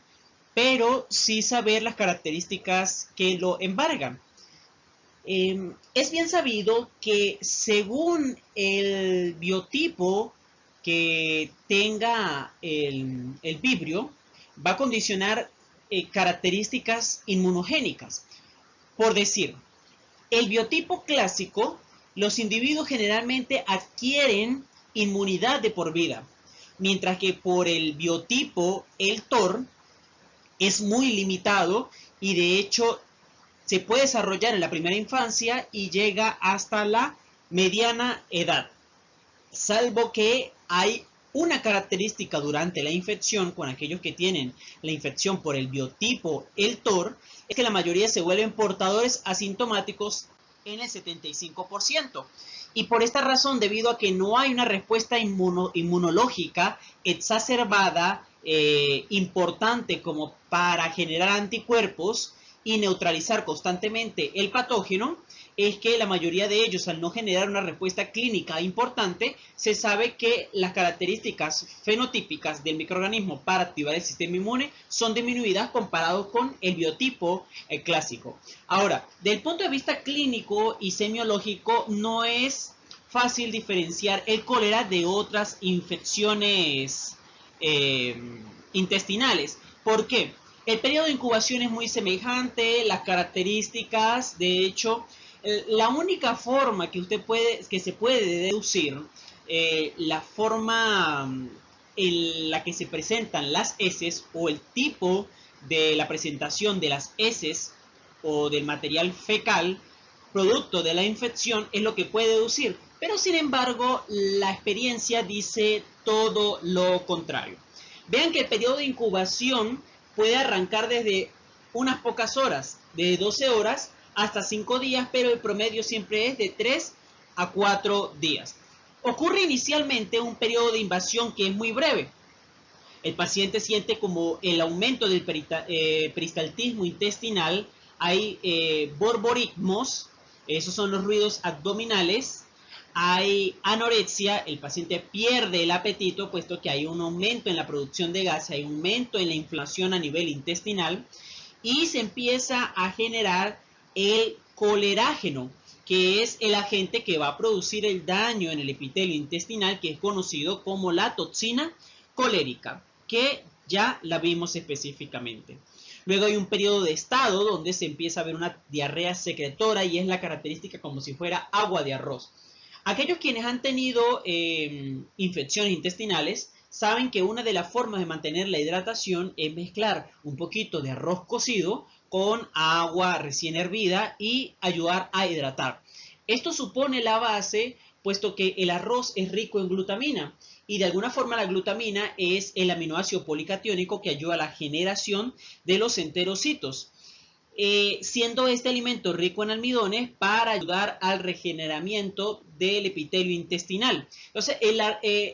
pero sí saber las características que lo embargan. Es bien sabido que según el biotipo que tenga el vibrio, va a condicionar características inmunogénicas. Por decir, el biotipo clásico, los individuos generalmente adquieren inmunidad de por vida, mientras que por el biotipo, el TOR, es muy limitado y de hecho se puede desarrollar en la primera infancia y llega hasta la mediana edad, salvo que hay una característica durante la infección con aquellos que tienen la infección por el biotipo, el TOR, es que la mayoría se vuelven portadores asintomáticos en el 75%. Y por esta razón, debido a que no hay una respuesta inmunológica exacerbada, importante como para generar anticuerpos y neutralizar constantemente el patógeno, es que la mayoría de ellos, al no generar una respuesta clínica importante, se sabe que las características fenotípicas del microorganismo para activar el sistema inmune son disminuidas comparado con el biotipo clásico. Ahora, del punto de vista clínico y semiológico, no es fácil diferenciar el cólera de otras infecciones intestinales. ¿Por qué? El periodo de incubación es muy semejante, las características, de hecho, la única forma que se puede deducir la forma en la que se presentan las heces o el tipo de la presentación de las heces o del material fecal producto de la infección es lo que puede deducir, pero sin embargo la experiencia dice todo lo contrario. Vean que el periodo de incubación puede arrancar desde unas pocas horas, de 12 horas hasta 5 días, pero el promedio siempre es de 3 a 4 días. Ocurre inicialmente un periodo de invasión que es muy breve. El paciente siente como el aumento del peristaltismo intestinal, hay borborismos, esos son los ruidos abdominales, hay anorexia, el paciente pierde el apetito puesto que hay un aumento en la producción de gas, hay un aumento en la inflamación a nivel intestinal y se empieza a generar el colerágeno, que es el agente que va a producir el daño en el epitelio intestinal, que es conocido como la toxina colérica, que ya la vimos específicamente. Luego hay un periodo de estado donde se empieza a ver una diarrea secretora y es la característica como si fuera agua de arroz. Aquellos quienes han tenido infecciones intestinales saben que una de las formas de mantener la hidratación es mezclar un poquito de arroz cocido con agua recién hervida y ayudar a hidratar. Esto supone la base puesto que el arroz es rico en glutamina y de alguna forma la glutamina es el aminoácido policatiónico que ayuda a la generación de los enterocitos. Siendo este alimento rico en almidones para ayudar al regeneramiento del epitelio intestinal. Entonces,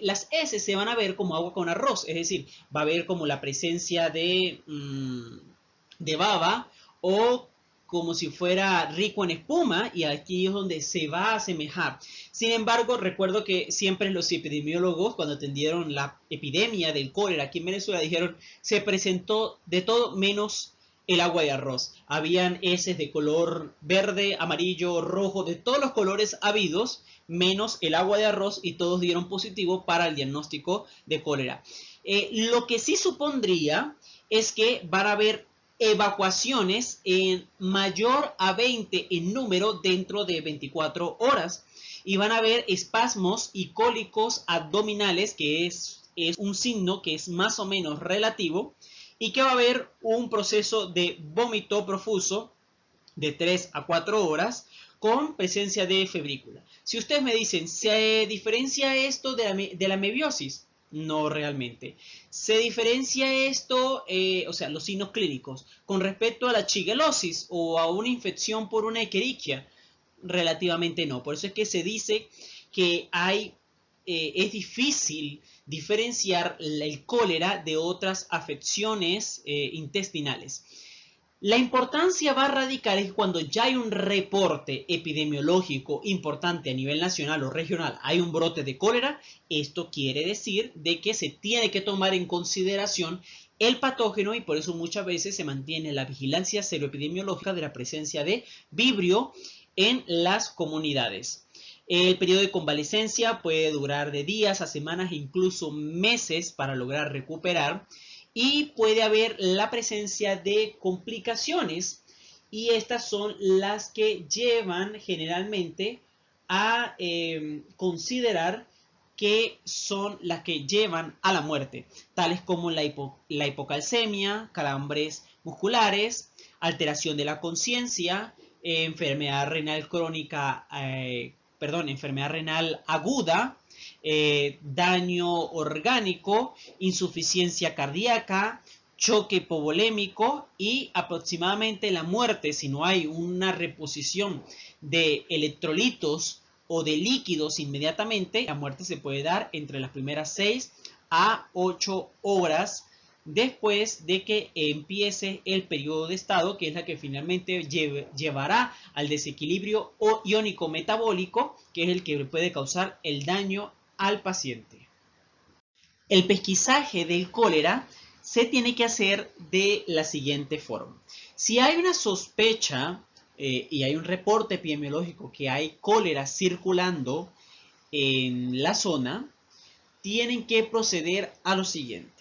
las heces se van a ver como agua con arroz, es decir, va a haber como la presencia de baba o como si fuera rico en espuma, y aquí es donde se va a asemejar. Sin embargo, recuerdo que siempre los epidemiólogos, cuando atendieron la epidemia del cólera aquí en Venezuela, dijeron se presentó de todo menos el agua de arroz. Habían heces de color verde, amarillo, rojo, de todos los colores habidos, menos el agua de arroz, y todos dieron positivo para el diagnóstico de cólera. Lo que sí supondría es que van a haber evacuaciones en mayor a 20 en número dentro de 24 horas. Y van a haber espasmos y cólicos abdominales, que es un signo que es más o menos relativo, y que va a haber un proceso de vómito profuso de 3 a 4 horas con presencia de febrícula. Si ustedes me dicen, ¿se diferencia esto de la mebiosis? No realmente. ¿Se diferencia esto, o sea, los signos clínicos, con respecto a la shigellosis o a una infección por una Escherichia? Relativamente no. Por eso es que se dice que es difícil diferenciar el cólera de otras afecciones intestinales. La importancia va a radicar en cuando ya hay un reporte epidemiológico importante a nivel nacional o regional, hay un brote de cólera. Esto quiere decir de que se tiene que tomar en consideración el patógeno, y por eso muchas veces se mantiene la vigilancia seroepidemiológica de la presencia de vibrio en las comunidades. El periodo de convalecencia puede durar de días a semanas e incluso meses para lograr recuperar, y puede haber la presencia de complicaciones, y estas son las que llevan generalmente a considerar que son las que llevan a la muerte, tales como la hipocalcemia, calambres musculares, alteración de la conciencia, enfermedad renal crónica, enfermedad renal aguda, daño orgánico, insuficiencia cardíaca, choque hipovolémico y aproximadamente la muerte si no hay una reposición de electrolitos o de líquidos inmediatamente. La muerte se puede dar entre las primeras 6 a 8 horas después de que empiece el periodo de estado, que es la que finalmente llevará al desequilibrio iónico metabólico, que es el que puede causar el daño al paciente. El pesquisaje del cólera se tiene que hacer de la siguiente forma. Si hay una sospecha y hay un reporte epidemiológico que hay cólera circulando en la zona, tienen que proceder a lo siguiente.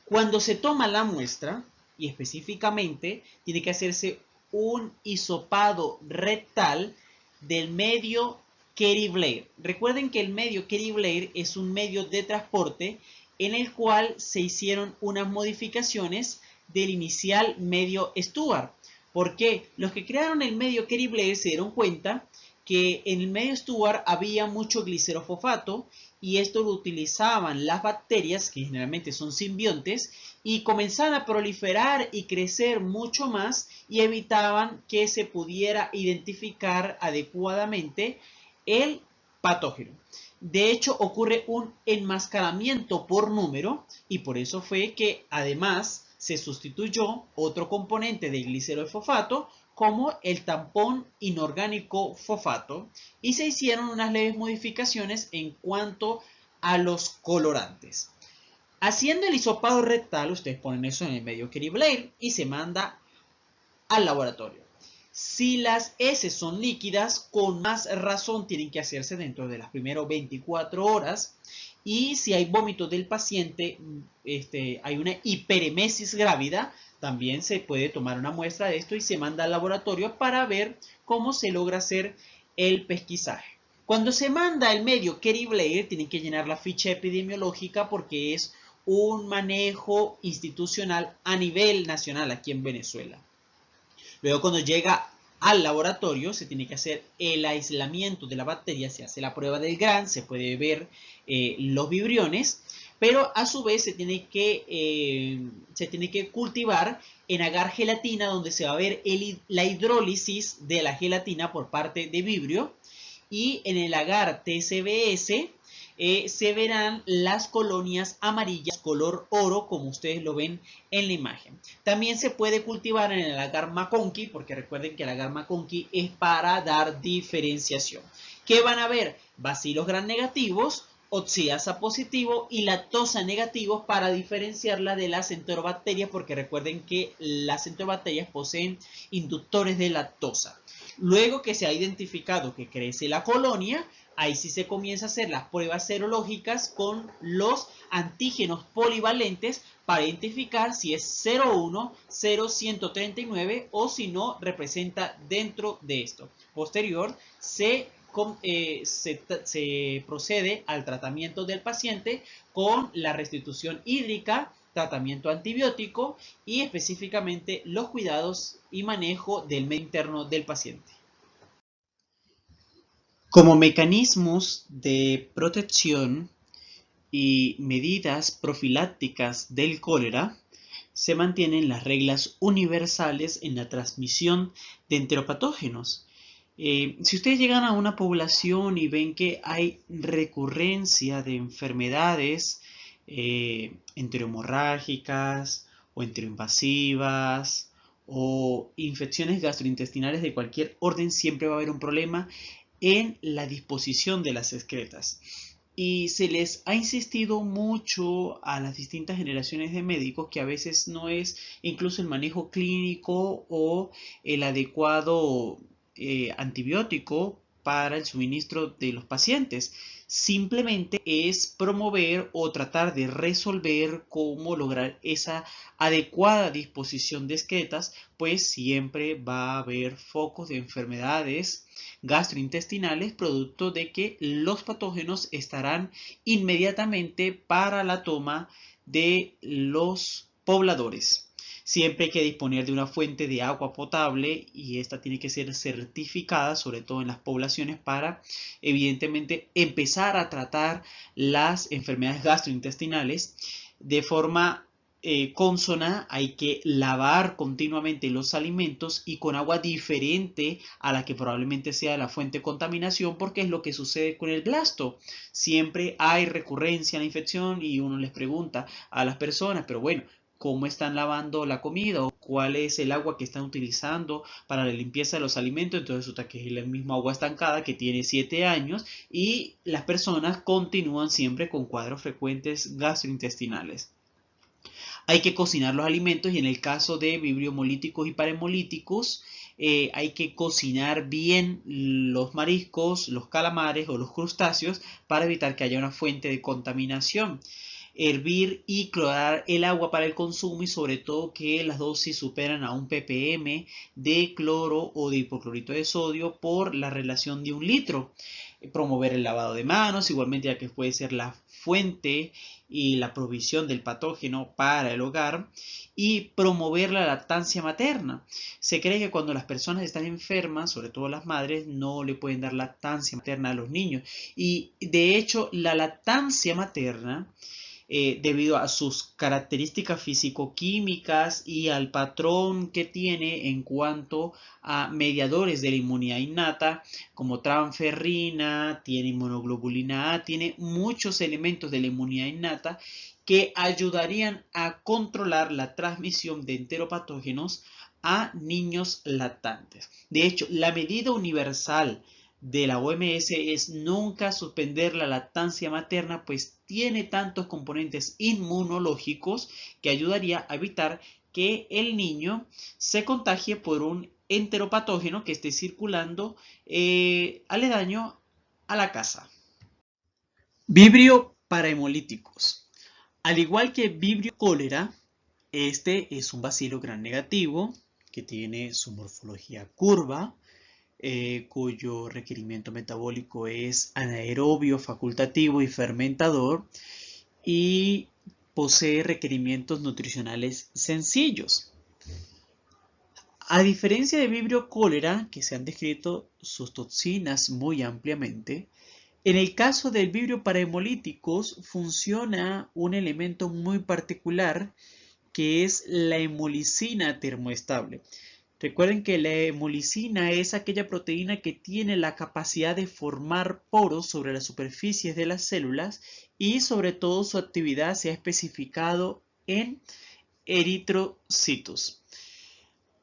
Cuando se toma la muestra, y específicamente tiene que hacerse un hisopado rectal del medio Kerry-Blair. Recuerden que el medio Kerry-Blair es un medio de transporte en el cual se hicieron unas modificaciones del inicial medio Stuart. Porque los que crearon el medio Kerry-Blair se dieron cuenta que en el medio Stuart había mucho glicerofosfato, y esto lo utilizaban las bacterias, que generalmente son simbiontes, y comenzaban a proliferar y crecer mucho más, y evitaban que se pudiera identificar adecuadamente el patógeno. De hecho, ocurre un enmascaramiento por número, y por eso fue que además se sustituyó otro componente del glicerofosfato como el tampón inorgánico fosfato, y se hicieron unas leves modificaciones en cuanto a los colorantes. Haciendo el hisopado rectal, ustedes ponen eso en el medio Kerry-Blair y se manda al laboratorio. Si las heces son líquidas, con más razón tienen que hacerse dentro de las primeras 24 horas. Y si hay vómitos del paciente, hay una hiperemesis grávida, también se puede tomar una muestra de esto y se manda al laboratorio para ver cómo se logra hacer el pesquisaje. Cuando se manda el medio Kerry-Blair, tienen que llenar la ficha epidemiológica porque es un manejo institucional a nivel nacional aquí en Venezuela. Luego, cuando llega al laboratorio, se tiene que hacer el aislamiento de la bacteria, se hace la prueba del Gram, se puede ver los vibriones, pero a su vez se tiene que cultivar en agar gelatina, donde se va a ver la hidrólisis de la gelatina por parte de Vibrio, y en el agar TCBS se verán las colonias amarillas color oro, como ustedes lo ven en la imagen. También se puede cultivar en el agar McConkey, porque recuerden que el agar McConkey es para dar diferenciación. ¿Qué van a ver? Bacilos gram negativos, oxiasa positivo y lactosa negativos, para diferenciarla de las enterobacterias, porque recuerden que las enterobacterias poseen inductores de lactosa. Luego que se ha identificado que crece la colonia, ahí sí se comienza a hacer las pruebas serológicas con los antígenos polivalentes para identificar si es 0,1, 0,139 o si no representa dentro de esto. Posterior se procede al tratamiento del paciente con la restitución hídrica, tratamiento antibiótico y específicamente los cuidados y manejo del medio interno del paciente. Como mecanismos de protección y medidas profilácticas del cólera, se mantienen las reglas universales en la transmisión de enteropatógenos. Si ustedes llegan a una población y ven que hay recurrencia de enfermedades enterohemorrágicas o enteroinvasivas o infecciones gastrointestinales de cualquier orden, siempre va a haber un problema en la disposición de las excretas. Y se les ha insistido mucho a las distintas generaciones de médicos que a veces no es incluso el manejo clínico o el adecuado antibiótico para el suministro de los pacientes. Simplemente es promover o tratar de resolver cómo lograr esa adecuada disposición de excretas, pues siempre va a haber focos de enfermedades gastrointestinales producto de que los patógenos estarán inmediatamente para la toma de los pobladores. Siempre hay que disponer de una fuente de agua potable y esta tiene que ser certificada, sobre todo en las poblaciones, para evidentemente empezar a tratar las enfermedades gastrointestinales de forma consona. Hay que lavar continuamente los alimentos y con agua diferente a la que probablemente sea la fuente de contaminación, porque es lo que sucede con el blasto. Siempre hay recurrencia a la infección y uno les pregunta a las personas, pero bueno, ¿cómo están lavando la comida? ¿O cuál es el agua que están utilizando para la limpieza de los alimentos? Entonces resulta que es la misma agua estancada que tiene 7 años y las personas continúan siempre con cuadros frecuentes gastrointestinales. Hay que cocinar los alimentos y en el caso de vibriomolíticos y paremolíticos hay que cocinar bien los mariscos, los calamares o los crustáceos para evitar que haya una fuente de contaminación. Hervir y clorar el agua para el consumo y sobre todo que las dosis superan a 1 ppm de cloro o de hipoclorito de sodio por la relación de 1 litro. Promover el lavado de manos, igualmente ya que puede ser la fuente y la provisión del patógeno para el hogar, y promover la lactancia materna. Se cree que cuando las personas están enfermas, sobre todo las madres, no le pueden dar lactancia materna a los niños. Y de hecho, la lactancia materna, debido a sus características físico-químicas y al patrón que tiene en cuanto a mediadores de la inmunidad innata, como transferrina, tiene inmunoglobulina A, tiene muchos elementos de la inmunidad innata que ayudarían a controlar la transmisión de enteropatógenos a niños lactantes. De hecho, la medida universal de la OMS es nunca suspender la lactancia materna, pues tiene tantos componentes inmunológicos que ayudaría a evitar que el niño se contagie por un enteropatógeno que esté circulando aledaño a la casa. Vibrio parahemolíticos. Al igual que Vibrio cólera, este es un bacilo gram negativo que tiene su morfología curva, cuyo requerimiento metabólico es anaerobio, facultativo y fermentador, y posee requerimientos nutricionales sencillos. A diferencia de Vibrio cólera, que se han descrito sus toxinas muy ampliamente, en el caso del Vibrio para hemolíticos funciona un elemento muy particular que es la hemolicina termoestable. Recuerden que la hemolicina es aquella proteína que tiene la capacidad de formar poros sobre las superficies de las células y sobre todo su actividad se ha especificado en eritrocitos.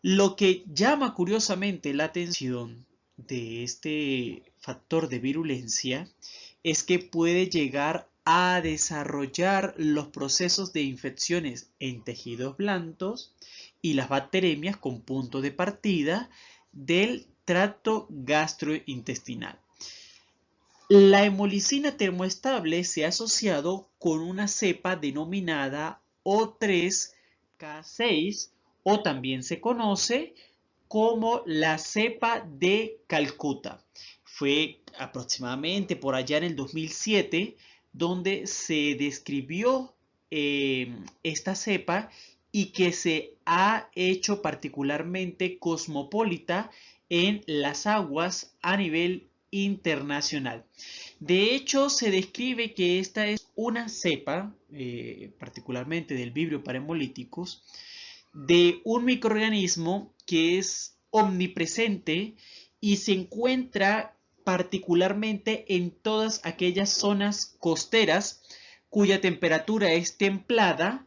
Lo que llama curiosamente la atención de este factor de virulencia es que puede llegar a desarrollar los procesos de infecciones en tejidos blandos y las bacteremias con punto de partida del tracto gastrointestinal. La hemolicina termoestable se ha asociado con una cepa denominada O3K6 o también se conoce como la cepa de Calcuta. Fue aproximadamente por allá en el 2007 donde se describió esta cepa y que se ha hecho particularmente cosmopolita en las aguas a nivel internacional. De hecho, se describe que esta es una cepa, particularmente del Vibrio parahemolíticos, de un microorganismo que es omnipresente y se encuentra particularmente en todas aquellas zonas costeras cuya temperatura es templada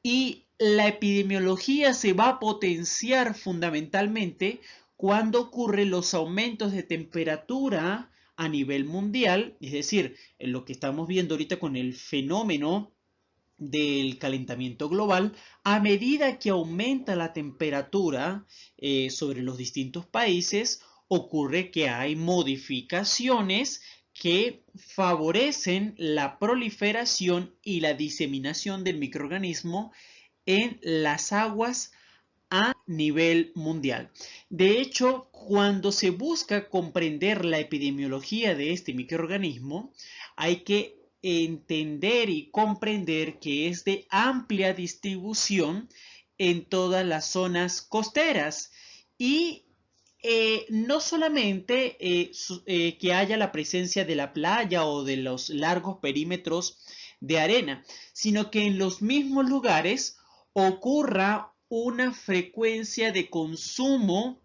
y la epidemiología se va a potenciar fundamentalmente cuando ocurren los aumentos de temperatura a nivel mundial, es decir, en lo que estamos viendo ahorita con el fenómeno del calentamiento global, a medida que aumenta la temperatura sobre los distintos países, ocurre que hay modificaciones que favorecen la proliferación y la diseminación del microorganismo en las aguas a nivel mundial. De hecho, cuando se busca comprender la epidemiología de este microorganismo, hay que entender y comprender que es de amplia distribución en todas las zonas costeras y no solamente que haya la presencia de la playa o de los largos perímetros de arena, sino que en los mismos lugares ocurra una frecuencia de consumo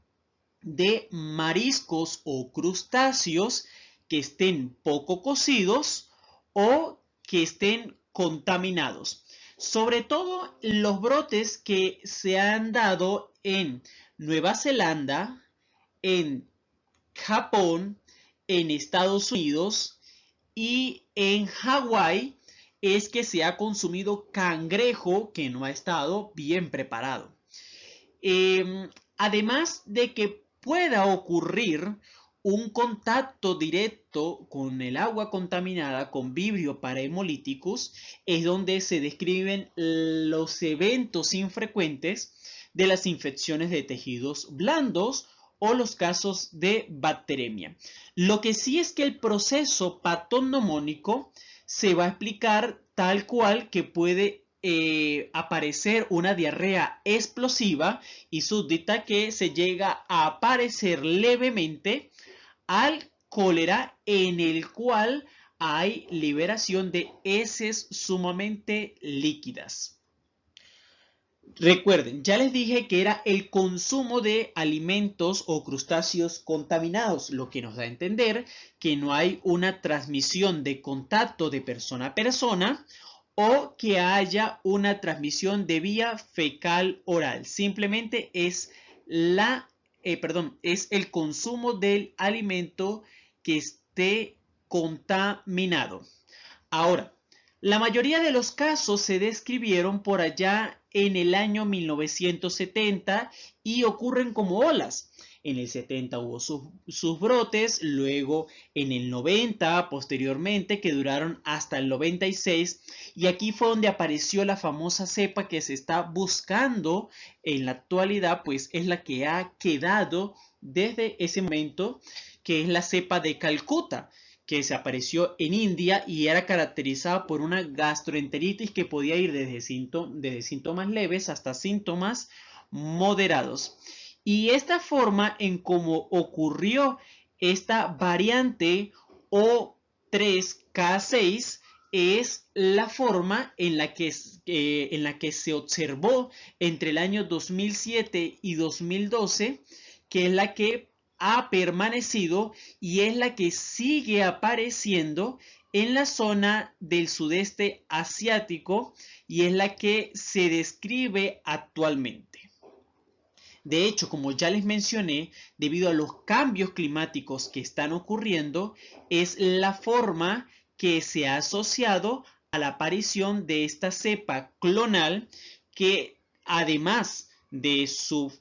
de mariscos o crustáceos que estén poco cocidos o que estén contaminados. Sobre todo los brotes que se han dado en Nueva Zelanda, en Japón, en Estados Unidos y en Hawái es que se ha consumido cangrejo que no ha estado bien preparado. Además de que pueda ocurrir un contacto directo con el agua contaminada con Vibrio parahemolíticos, es donde se describen los eventos infrecuentes de las infecciones de tejidos blandos o los casos de bacteremia. Lo que sí es que el proceso patognomónico se va a explicar tal cual que puede aparecer una diarrea explosiva y súbdita que se llega a aparecer levemente al cólera en el cual hay liberación de heces sumamente líquidas. Recuerden, ya les dije que era el consumo de alimentos o crustáceos contaminados, lo que nos da a entender que no hay una transmisión de contacto de persona a persona o que haya una transmisión de vía fecal oral. Simplemente es es el consumo del alimento que esté contaminado. Ahora, la mayoría de los casos se describieron por allá en el año 1970 y ocurren como olas. En el 70 hubo sus brotes, luego en el 90, posteriormente, que duraron hasta el 96, y aquí fue donde apareció la famosa cepa que se está buscando en la actualidad, pues es la que ha quedado desde ese momento, que es la cepa de Calcuta, que se apareció en India y era caracterizada por una gastroenteritis que podía ir desde síntomas leves hasta síntomas moderados. Y esta forma en cómo ocurrió esta variante O3K6 es la forma en la que se observó entre el año 2007 y 2012, que es la que ha permanecido y es la que sigue apareciendo en la zona del sudeste asiático y es la que se describe actualmente. De hecho, como ya les mencioné, debido a los cambios climáticos que están ocurriendo, es la forma que se ha asociado a la aparición de esta cepa clonal que, además de su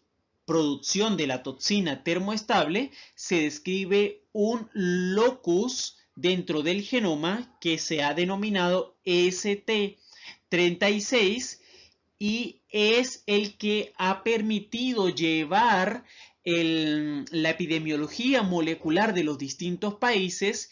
producción de la toxina termoestable, se describe un locus dentro del genoma que se ha denominado ST36 y es el que ha permitido llevar la epidemiología molecular de los distintos países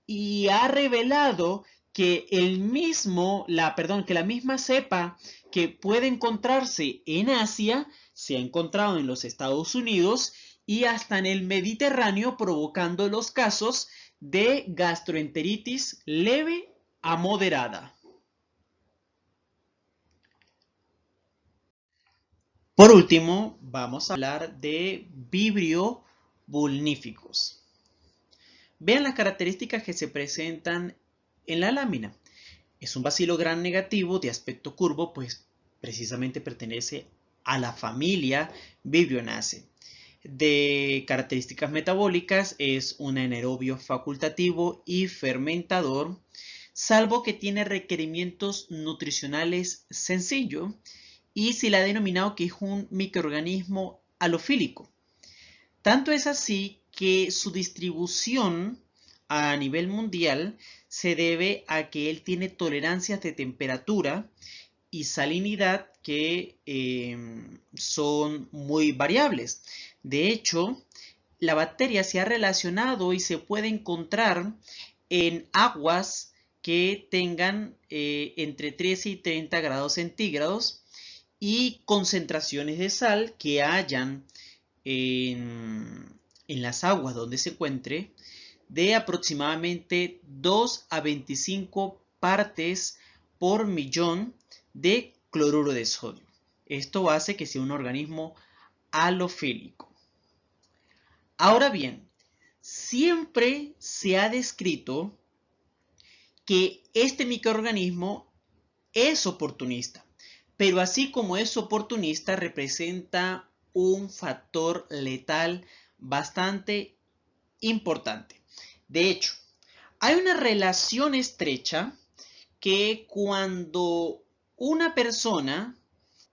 y ha revelado que que la misma cepa que puede encontrarse en Asia se ha encontrado en los Estados Unidos y hasta en el Mediterráneo, provocando los casos de gastroenteritis leve a moderada. Por último, vamos a hablar de Vibrio vulnificus. Vean las características que se presentan en la lámina. Es un bacilo gram negativo de aspecto curvo, pues precisamente pertenece a la familia Vibrionaceae. De características metabólicas, es un anaerobio facultativo y fermentador, salvo que tiene requerimientos nutricionales sencillos, y se le ha denominado que es un microorganismo halofílico. Tanto es así que su distribución a nivel mundial se debe a que él tiene tolerancias de temperatura y salinidad que son muy variables. De hecho, la bacteria se ha relacionado y se puede encontrar en aguas que tengan entre 13 y 30 grados centígrados y concentraciones de sal que hayan en las aguas donde se encuentre de aproximadamente 2 a 25 partes por millón de cloruro de sodio. Esto hace que sea un organismo halofílico. Ahora bien, siempre se ha descrito que este microorganismo es oportunista. Pero así como es oportunista, representa un factor letal bastante importante. De hecho, hay una relación estrecha que cuando una persona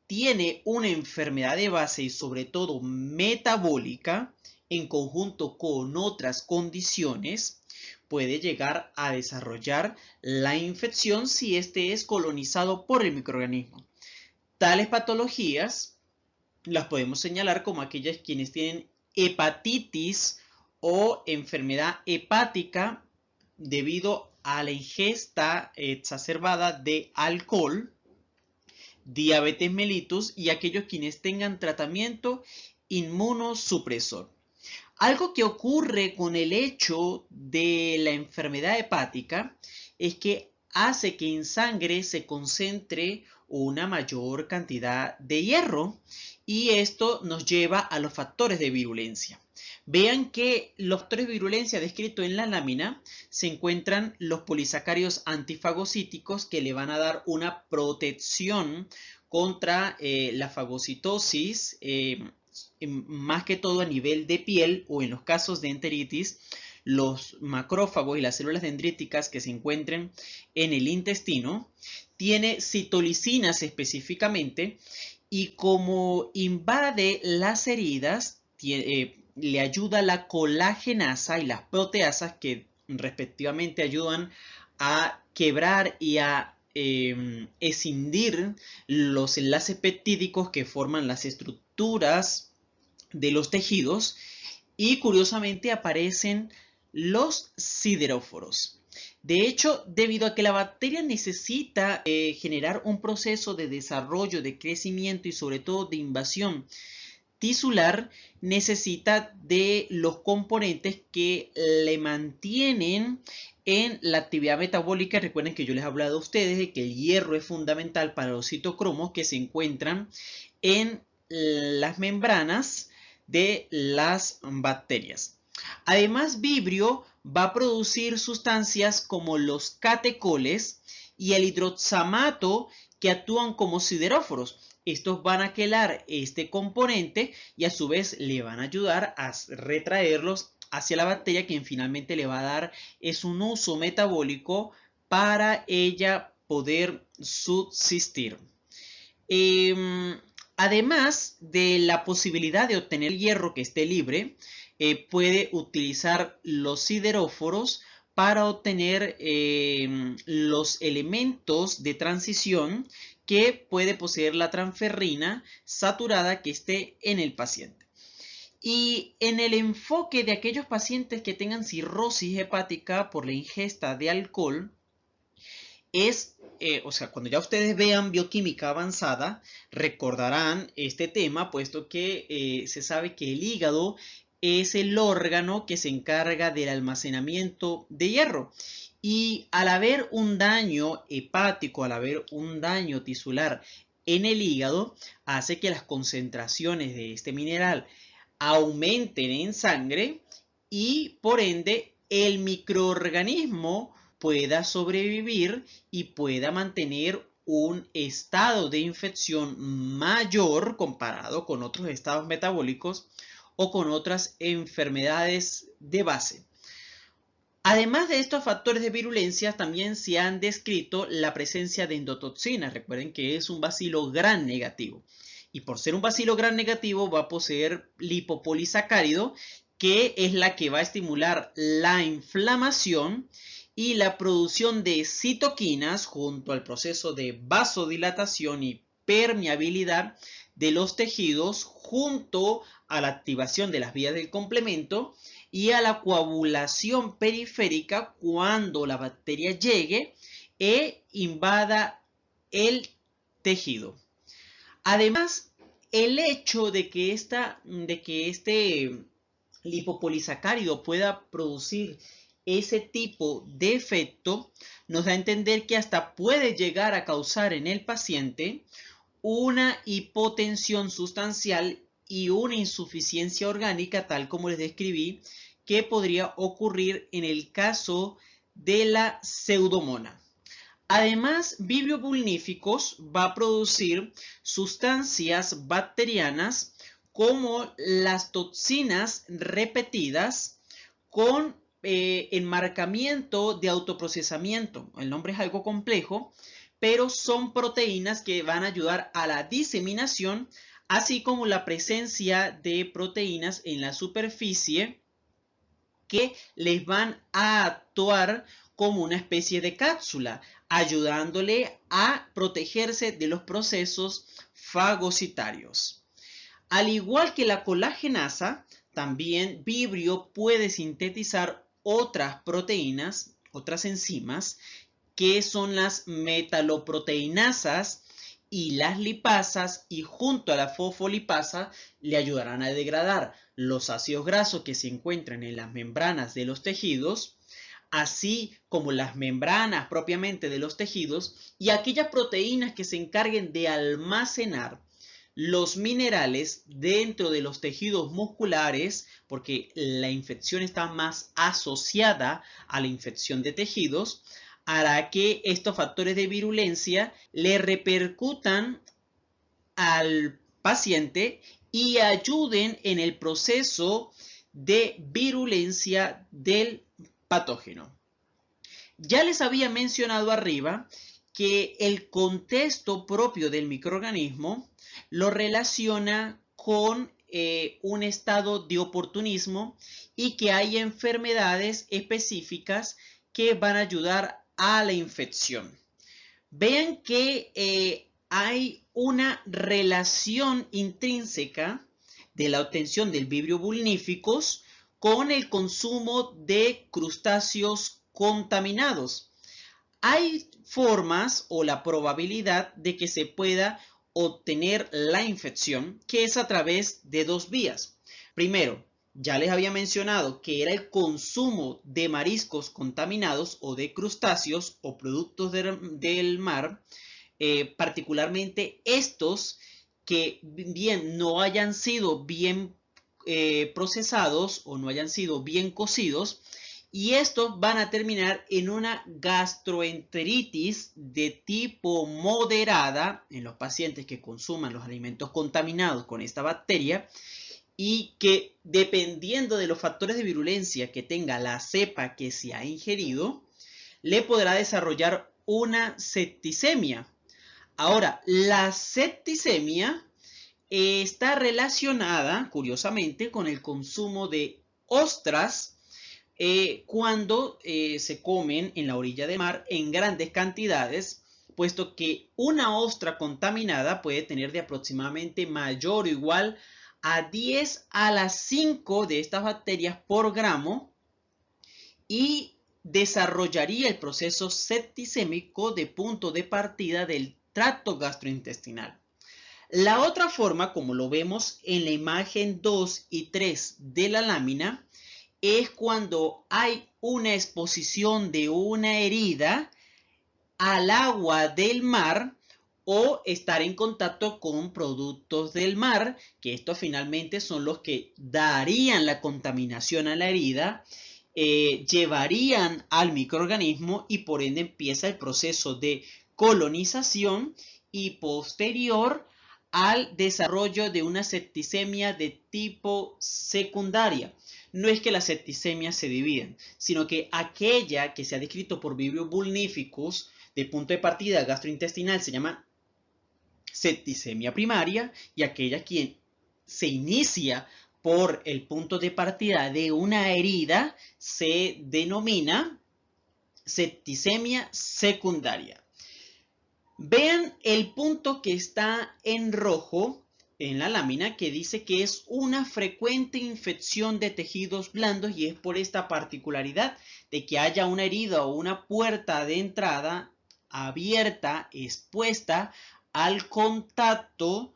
tiene una enfermedad de base y sobre todo metabólica, en conjunto con otras condiciones, puede llegar a desarrollar la infección si este es colonizado por el microorganismo. Tales patologías las podemos señalar como aquellas quienes tienen hepatitis o enfermedad hepática debido a la ingesta exacerbada de alcohol, diabetes mellitus y aquellos quienes tengan tratamiento inmunosupresor. Algo que ocurre con el hecho de la enfermedad hepática es que hace que en sangre se concentre una mayor cantidad de hierro y esto nos lleva a los factores de virulencia. Vean que los factores de virulencia descritos en la lámina se encuentran los polisacáridos antifagocíticos que le van a dar una protección contra la fagocitosis, más que todo a nivel de piel o en los casos de enteritis, los macrófagos y las células dendríticas que se encuentran en el intestino. Tiene citolicinas específicamente y como invade las heridas, le ayuda la colagenasa y las proteasas que respectivamente ayudan a quebrar y a escindir los enlaces peptídicos que forman las estructuras de los tejidos y curiosamente aparecen los sideróforos. De hecho, debido a que la bacteria necesita generar un proceso de desarrollo, de crecimiento y sobre todo de invasión tisular necesita de los componentes que le mantienen en la actividad metabólica. Recuerden que yo les he hablado a ustedes de que el hierro es fundamental para los citocromos que se encuentran en las membranas de las bacterias. Además, Vibrio va a producir sustancias como los catecoles y el hidroxamato que actúan como sideróforos. Estos van a quelar este componente y a su vez le van a ayudar a retraerlos hacia la bacteria, quien finalmente le va a dar es un uso metabólico para ella poder subsistir. Además de la posibilidad de obtener hierro que esté libre, puede utilizar los sideróforos para obtener los elementos de transición que puede poseer la transferrina saturada que esté en el paciente. Y en el enfoque de aquellos pacientes que tengan cirrosis hepática por la ingesta de alcohol, cuando ya ustedes vean bioquímica avanzada, recordarán este tema, puesto que se sabe que el hígado es el órgano que se encarga del almacenamiento de hierro. Y al haber un daño hepático, al haber un daño tisular en el hígado, hace que las concentraciones de este mineral aumenten en sangre y por ende el microorganismo pueda sobrevivir y pueda mantener un estado de infección mayor comparado con otros estados metabólicos o con otras enfermedades de base. Además de estos factores de virulencia, también se han descrito la presencia de endotoxinas. Recuerden que es un bacilo gram negativo. Y por ser un bacilo gram negativo va a poseer lipopolisacárido, que es la que va a estimular la inflamación y la producción de citoquinas junto al proceso de vasodilatación y permeabilidad de los tejidos, junto a la activación de las vías del complemento y a la coagulación periférica cuando la bacteria llegue e invada el tejido. Además, el hecho de que este lipopolisacárido pueda producir ese tipo de efecto nos da a entender que hasta puede llegar a causar en el paciente una hipotensión sustancial y una insuficiencia orgánica, tal como les describí, que podría ocurrir en el caso de la pseudomonas. Además, Vibrio bulníficos va a producir sustancias bacterianas como las toxinas repetidas con enmarcamiento de autoprocesamiento. El nombre es algo complejo, pero son proteínas que van a ayudar a la diseminación, así como la presencia de proteínas en la superficie que les van a actuar como una especie de cápsula, ayudándole a protegerse de los procesos fagocitarios. Al igual que la colagenasa, también Vibrio puede sintetizar otras proteínas, otras enzimas, que son las metaloproteinasas y las lipasas, y junto a la fosfolipasa le ayudarán a degradar los ácidos grasos que se encuentran en las membranas de los tejidos, así como las membranas propiamente de los tejidos y aquellas proteínas que se encarguen de almacenar los minerales dentro de los tejidos musculares, porque la infección está más asociada a la infección de tejidos, hará que estos factores de virulencia le repercutan al paciente y ayuden en el proceso de virulencia del patógeno. Ya les había mencionado arriba que el contexto propio del microorganismo lo relaciona con un estado de oportunismo y que hay enfermedades específicas que van a ayudar a la infección. Vean que hay una relación intrínseca de la obtención del Vibrio bulníficos con el consumo de crustáceos contaminados. Hay formas o la probabilidad de que se pueda obtener la infección, que es a través de dos vías. Primero, ya les había mencionado que era el consumo de mariscos contaminados o de crustáceos o productos del mar, particularmente estos que bien no hayan sido bien procesados o no hayan sido bien cocidos, y estos van a terminar en una gastroenteritis de tipo moderada en los pacientes que consuman los alimentos contaminados con esta bacteria, y que dependiendo de los factores de virulencia que tenga la cepa que se ha ingerido, le podrá desarrollar una septicemia. Ahora, la septicemia está relacionada, curiosamente, con el consumo de ostras cuando se comen en la orilla del mar en grandes cantidades, puesto que una ostra contaminada puede tener de aproximadamente mayor o igual a 10 a la 5 de estas bacterias por gramo, y desarrollaría el proceso septicémico de punto de partida del tracto gastrointestinal. La otra forma, como lo vemos en la imagen 2 y 3 de la lámina, es cuando hay una exposición de una herida al agua del mar o estar en contacto con productos del mar, que estos finalmente son los que darían la contaminación a la herida, llevarían al microorganismo y por ende empieza el proceso de colonización y posterior al desarrollo de una septicemia de tipo secundaria. No es que las septicemias se dividen, sino que aquella que se ha descrito por Vibrio vulnificus de punto de partida gastrointestinal se llama septicemia primaria, y aquella que se inicia por el punto de partida de una herida se denomina septicemia secundaria. Vean el punto que está en rojo en la lámina, que dice que es una frecuente infección de tejidos blandos, y es por esta particularidad de que haya una herida o una puerta de entrada abierta, expuesta al contacto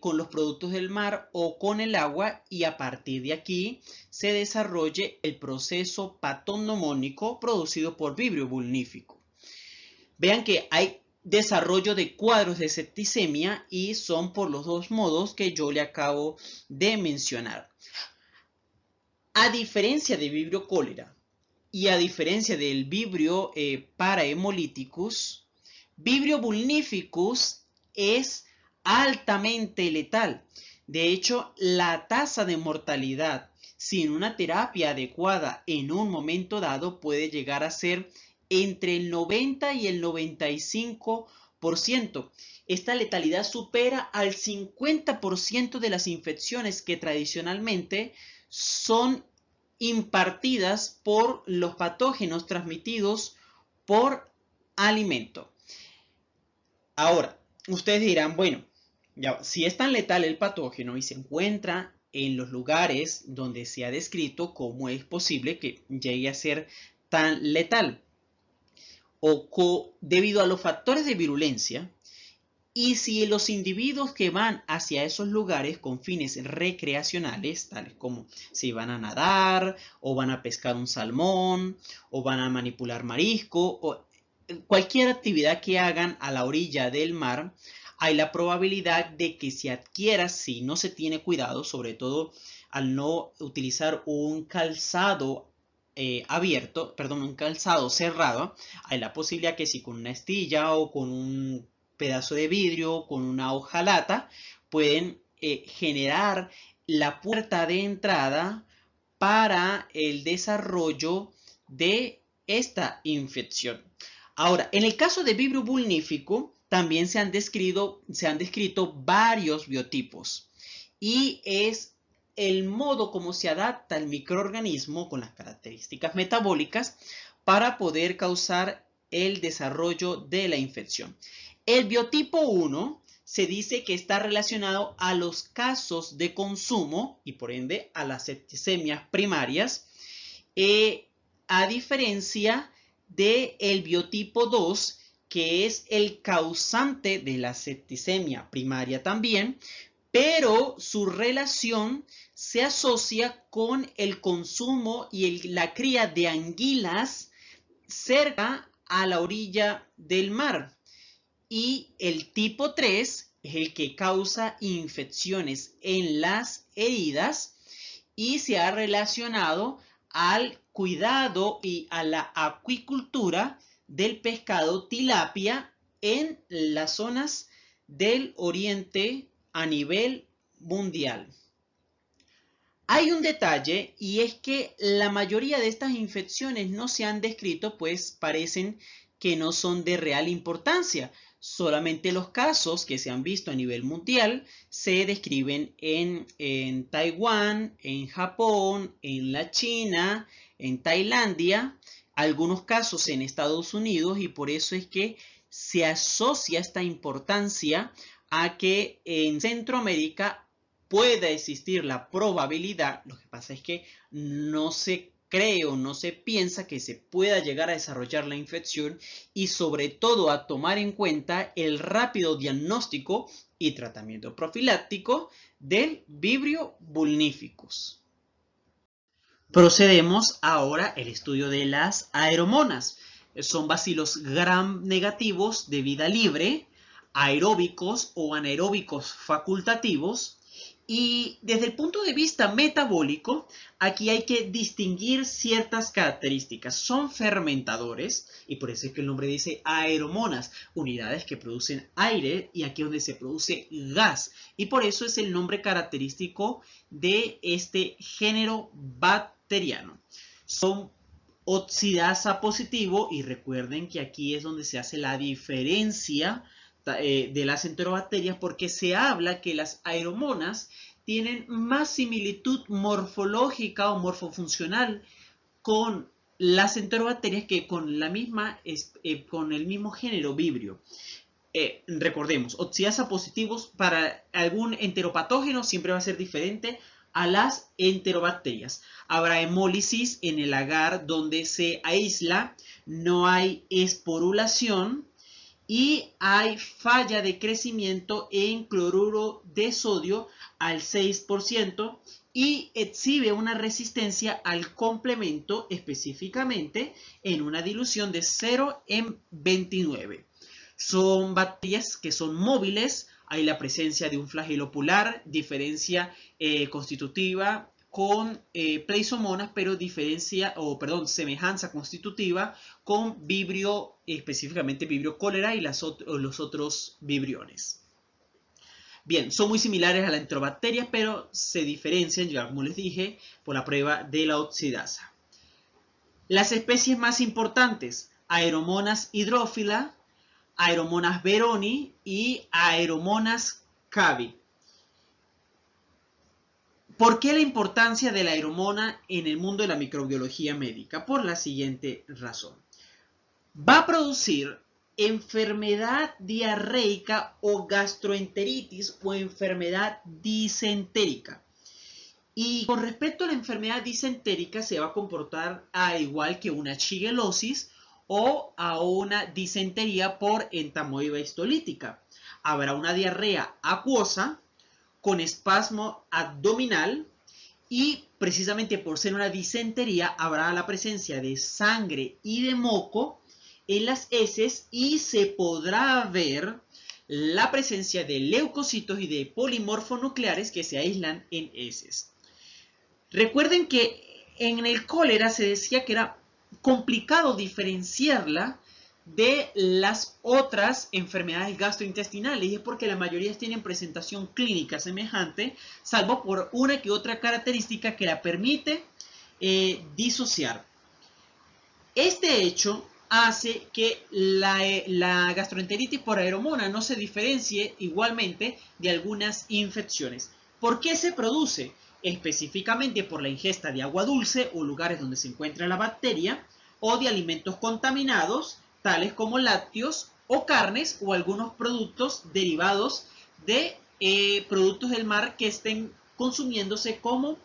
con los productos del mar o con el agua, y a partir de aquí se desarrolle el proceso patonemónico producido por Vibrio vulnificus. Vean que hay desarrollo de cuadros de septicemia y son por los dos modos que yo le acabo de mencionar. A diferencia de Vibrio cólera y a diferencia del Vibrio parahemolyticus, Vibrio vulnificus es altamente letal. De hecho, la tasa de mortalidad sin una terapia adecuada en un momento dado puede llegar a ser entre el 90 y el 95%. Esta letalidad supera al 50% de las infecciones que tradicionalmente son impartidas por los patógenos transmitidos por alimento. Ahora, ustedes dirán, bueno, ya, si es tan letal el patógeno y se encuentra en los lugares donde se ha descrito, ¿cómo es posible que llegue a ser tan letal? Debido a los factores de virulencia, y si los individuos que van hacia esos lugares con fines recreacionales, tales como si van a nadar, o van a pescar un salmón, o van a manipular marisco, o cualquier actividad que hagan a la orilla del mar, hay la probabilidad de que se adquiera, si no se tiene cuidado, sobre todo al no utilizar un calzado un calzado cerrado, hay la posibilidad que si con una astilla o con un pedazo de vidrio, con una hojalata, pueden generar la puerta de entrada para el desarrollo de esta infección. Ahora, en el caso de Vibrio vulnificus, también se han descrito varios biotipos, y es el modo como se adapta el microorganismo con las características metabólicas para poder causar el desarrollo de la infección. El biotipo 1 se dice que está relacionado a los casos de consumo y por ende a las septicemias primarias, a diferencia del biotipo 2, que es el causante de la septicemia primaria también, pero su relación se asocia con el consumo y la cría de anguilas cerca a la orilla del mar. Y el tipo 3 es el que causa infecciones en las heridas y se ha relacionado al cuidado y a la acuicultura del pescado tilapia en las zonas del oriente a nivel mundial. Hay un detalle y es que la mayoría de estas infecciones no se han descrito, pues parecen que no son de real importancia. Solamente los casos que se han visto a nivel mundial se describen en Taiwán, en Japón, en la China, en Tailandia, algunos casos en Estados Unidos, y por eso es que se asocia esta importancia a que en Centroamérica pueda existir la probabilidad. Lo que pasa es que no se cree o no se piensa que se pueda llegar a desarrollar la infección, y sobre todo a tomar en cuenta el rápido diagnóstico y tratamiento profiláctico del Vibrio vulnificus. Procedemos ahora al estudio de las aeromonas. Son bacilos gram negativos de vida libre, aeróbicos o anaeróbicos facultativos. Y desde el punto de vista metabólico, aquí hay que distinguir ciertas características. Son fermentadores, y por eso es que el nombre dice aeromonas, unidades que producen aire, y aquí es donde se produce gas. Y por eso es el nombre característico de este género bacteriano. Son oxidasa positivo, y recuerden que aquí es donde se hace la diferencia de las enterobacterias, porque se habla que las aeromonas tienen más similitud morfológica o morfofuncional con las enterobacterias que con con el mismo género Vibrio. Recordemos, oxidasa positivos para algún enteropatógeno siempre va a ser diferente a las enterobacterias. Habrá hemólisis en el agar donde se aísla, no hay esporulación, y hay falla de crecimiento en cloruro de sodio al 6% y exhibe una resistencia al complemento, específicamente en una dilución de 0 en 29. Son bacterias que son móviles, hay la presencia de un flagelo polar, diferencia constitutiva con pleisomonas, pero semejanza constitutiva con Vibrio, específicamente Vibrio cólera y los otros vibriones. Bien, son muy similares a la enterobacteria, pero se diferencian, ya como les dije, por la prueba de la oxidasa. Las especies más importantes: Aeromonas hydrophila, Aeromonas veroni y Aeromonas cavi. ¿Por qué la importancia de la aeromona en el mundo de la microbiología médica? Por la siguiente razón. Va a producir enfermedad diarreica o gastroenteritis o enfermedad disentérica. Y con respecto a la enfermedad disentérica se va a comportar igual que una shigellosis o a una disentería por entamoeba histolítica. Habrá una diarrea acuosa con espasmo abdominal, y precisamente por ser una disentería habrá la presencia de sangre y de moco en las heces, y se podrá ver la presencia de leucocitos y de polimorfonucleares que se aíslan en heces. Recuerden que en el cólera se decía que era complicado diferenciarla de las otras enfermedades gastrointestinales, y es porque la mayoría tienen presentación clínica semejante, salvo por una que otra característica que la permite disociar. Este hecho hace que la gastroenteritis por aeromona no se diferencie igualmente de algunas infecciones. ¿Por qué se produce? Específicamente por la ingesta de agua dulce o lugares donde se encuentra la bacteria, o de alimentos contaminados, tales como lácteos o carnes, o algunos productos derivados de productos del mar que estén consumiéndose como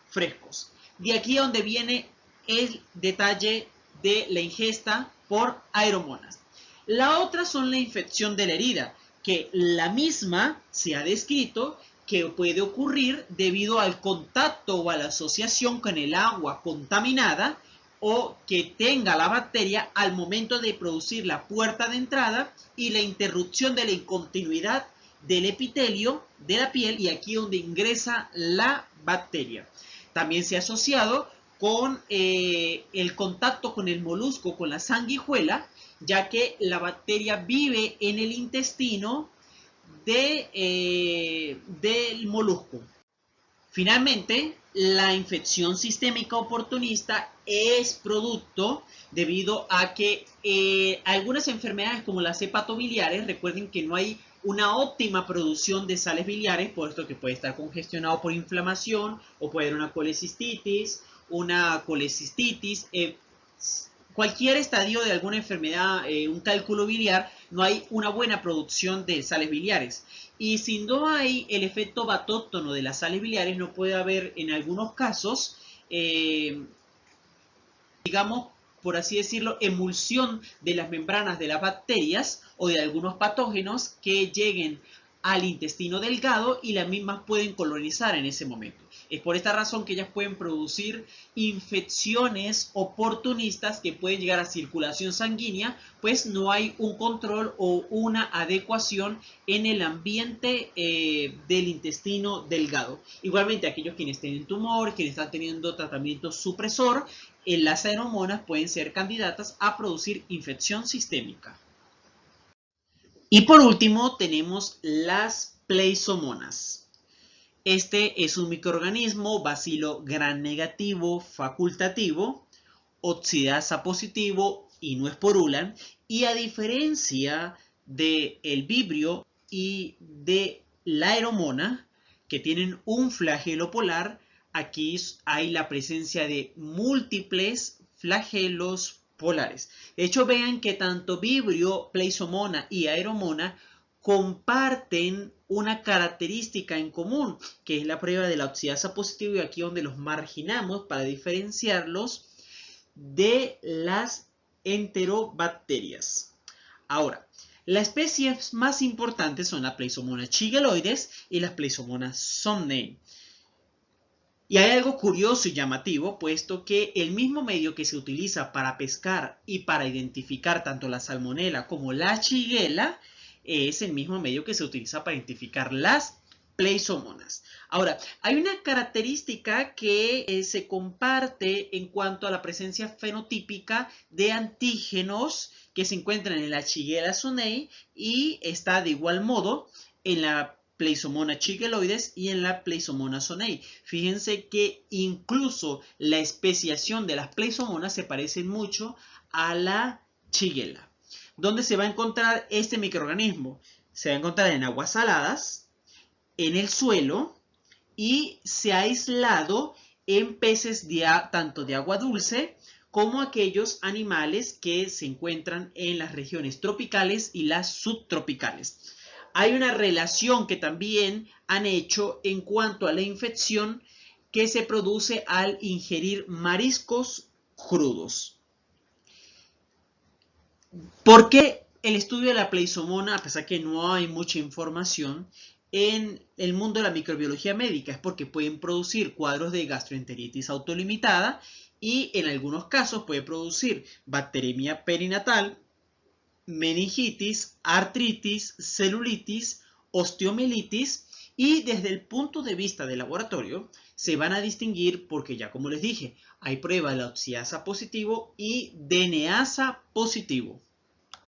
frescos. De aquí a donde viene el detalle de la ingesta por aeromonas. La otra son la infección de la herida, que la misma se ha descrito que puede ocurrir debido al contacto o a la asociación con el agua contaminada o que tenga la bacteria al momento de producir la puerta de entrada y la interrupción de la continuidad del epitelio de la piel, y aquí donde ingresa la bacteria. También se ha asociado con el contacto con el molusco, con la sanguijuela, ya que la bacteria vive en el intestino del molusco. Finalmente, la infección sistémica oportunista es producto debido a que algunas enfermedades como las hepatobiliares, recuerden que no hay una óptima producción de sales biliares, puesto que puede estar congestionado por inflamación o puede haber una colecistitis, cualquier estadio de alguna enfermedad, un cálculo biliar, no hay una buena producción de sales biliares. Y si no hay el efecto batóctono de las sales biliares, no puede haber en algunos casos, digamos, por así decirlo, emulsión de las membranas de las bacterias o de algunos patógenos que lleguen al intestino delgado y las mismas pueden colonizar en ese momento. Es por esta razón que ellas pueden producir infecciones oportunistas que pueden llegar a circulación sanguínea, pues no hay un control o una adecuación en el ambiente del intestino delgado. Igualmente, aquellos quienes tienen tumor, quienes están teniendo tratamiento supresor, las aeromonas pueden ser candidatas a producir infección sistémica. Y por último tenemos las pleisomonas. Este es un microorganismo bacilo gram negativo facultativo, oxidasa positivo y no esporulan, y a diferencia del vibrio y de la aeromona, que tienen un flagelo polar, aquí hay la presencia de múltiples flagelos polares. De hecho, vean que tanto vibrio, pleisomona y aeromona comparten una característica en común, que es la prueba de la oxidasa positiva, y aquí donde los marginamos para diferenciarlos de las enterobacterias. Ahora, las especies más importantes son las Pleisomonas shigaloides y las Pleisomonas somnei. Y hay algo curioso y llamativo, puesto que el mismo medio que se utiliza para pescar y para identificar tanto la salmonela como la shigella es el mismo medio que se utiliza para identificar las pleisomonas. Ahora, hay una característica que se comparte en cuanto a la presencia fenotípica de antígenos que se encuentran en la Shigella sonei y está de igual modo en la Pleisomona shigaloides y en la Pleisomona sonei. Fíjense que incluso la especiación de las pleisomonas se parece mucho a la Shigella. ¿Dónde se va a encontrar este microorganismo? Se va a encontrar en aguas saladas, en el suelo, y se ha aislado en peces tanto de agua dulce como aquellos animales que se encuentran en las regiones tropicales y las subtropicales. Hay una relación que también han hecho en cuanto a la infección que se produce al ingerir mariscos crudos. ¿Por qué el estudio de la pleisomona, a pesar que no hay mucha información en el mundo de la microbiología médica? Es porque pueden producir cuadros de gastroenteritis autolimitada y en algunos casos puede producir bacteremia perinatal, meningitis, artritis, celulitis, osteomielitis, y desde el punto de vista del laboratorio se van a distinguir porque ya como les dije, hay prueba de la oxidasa positivo y DNasa positivo.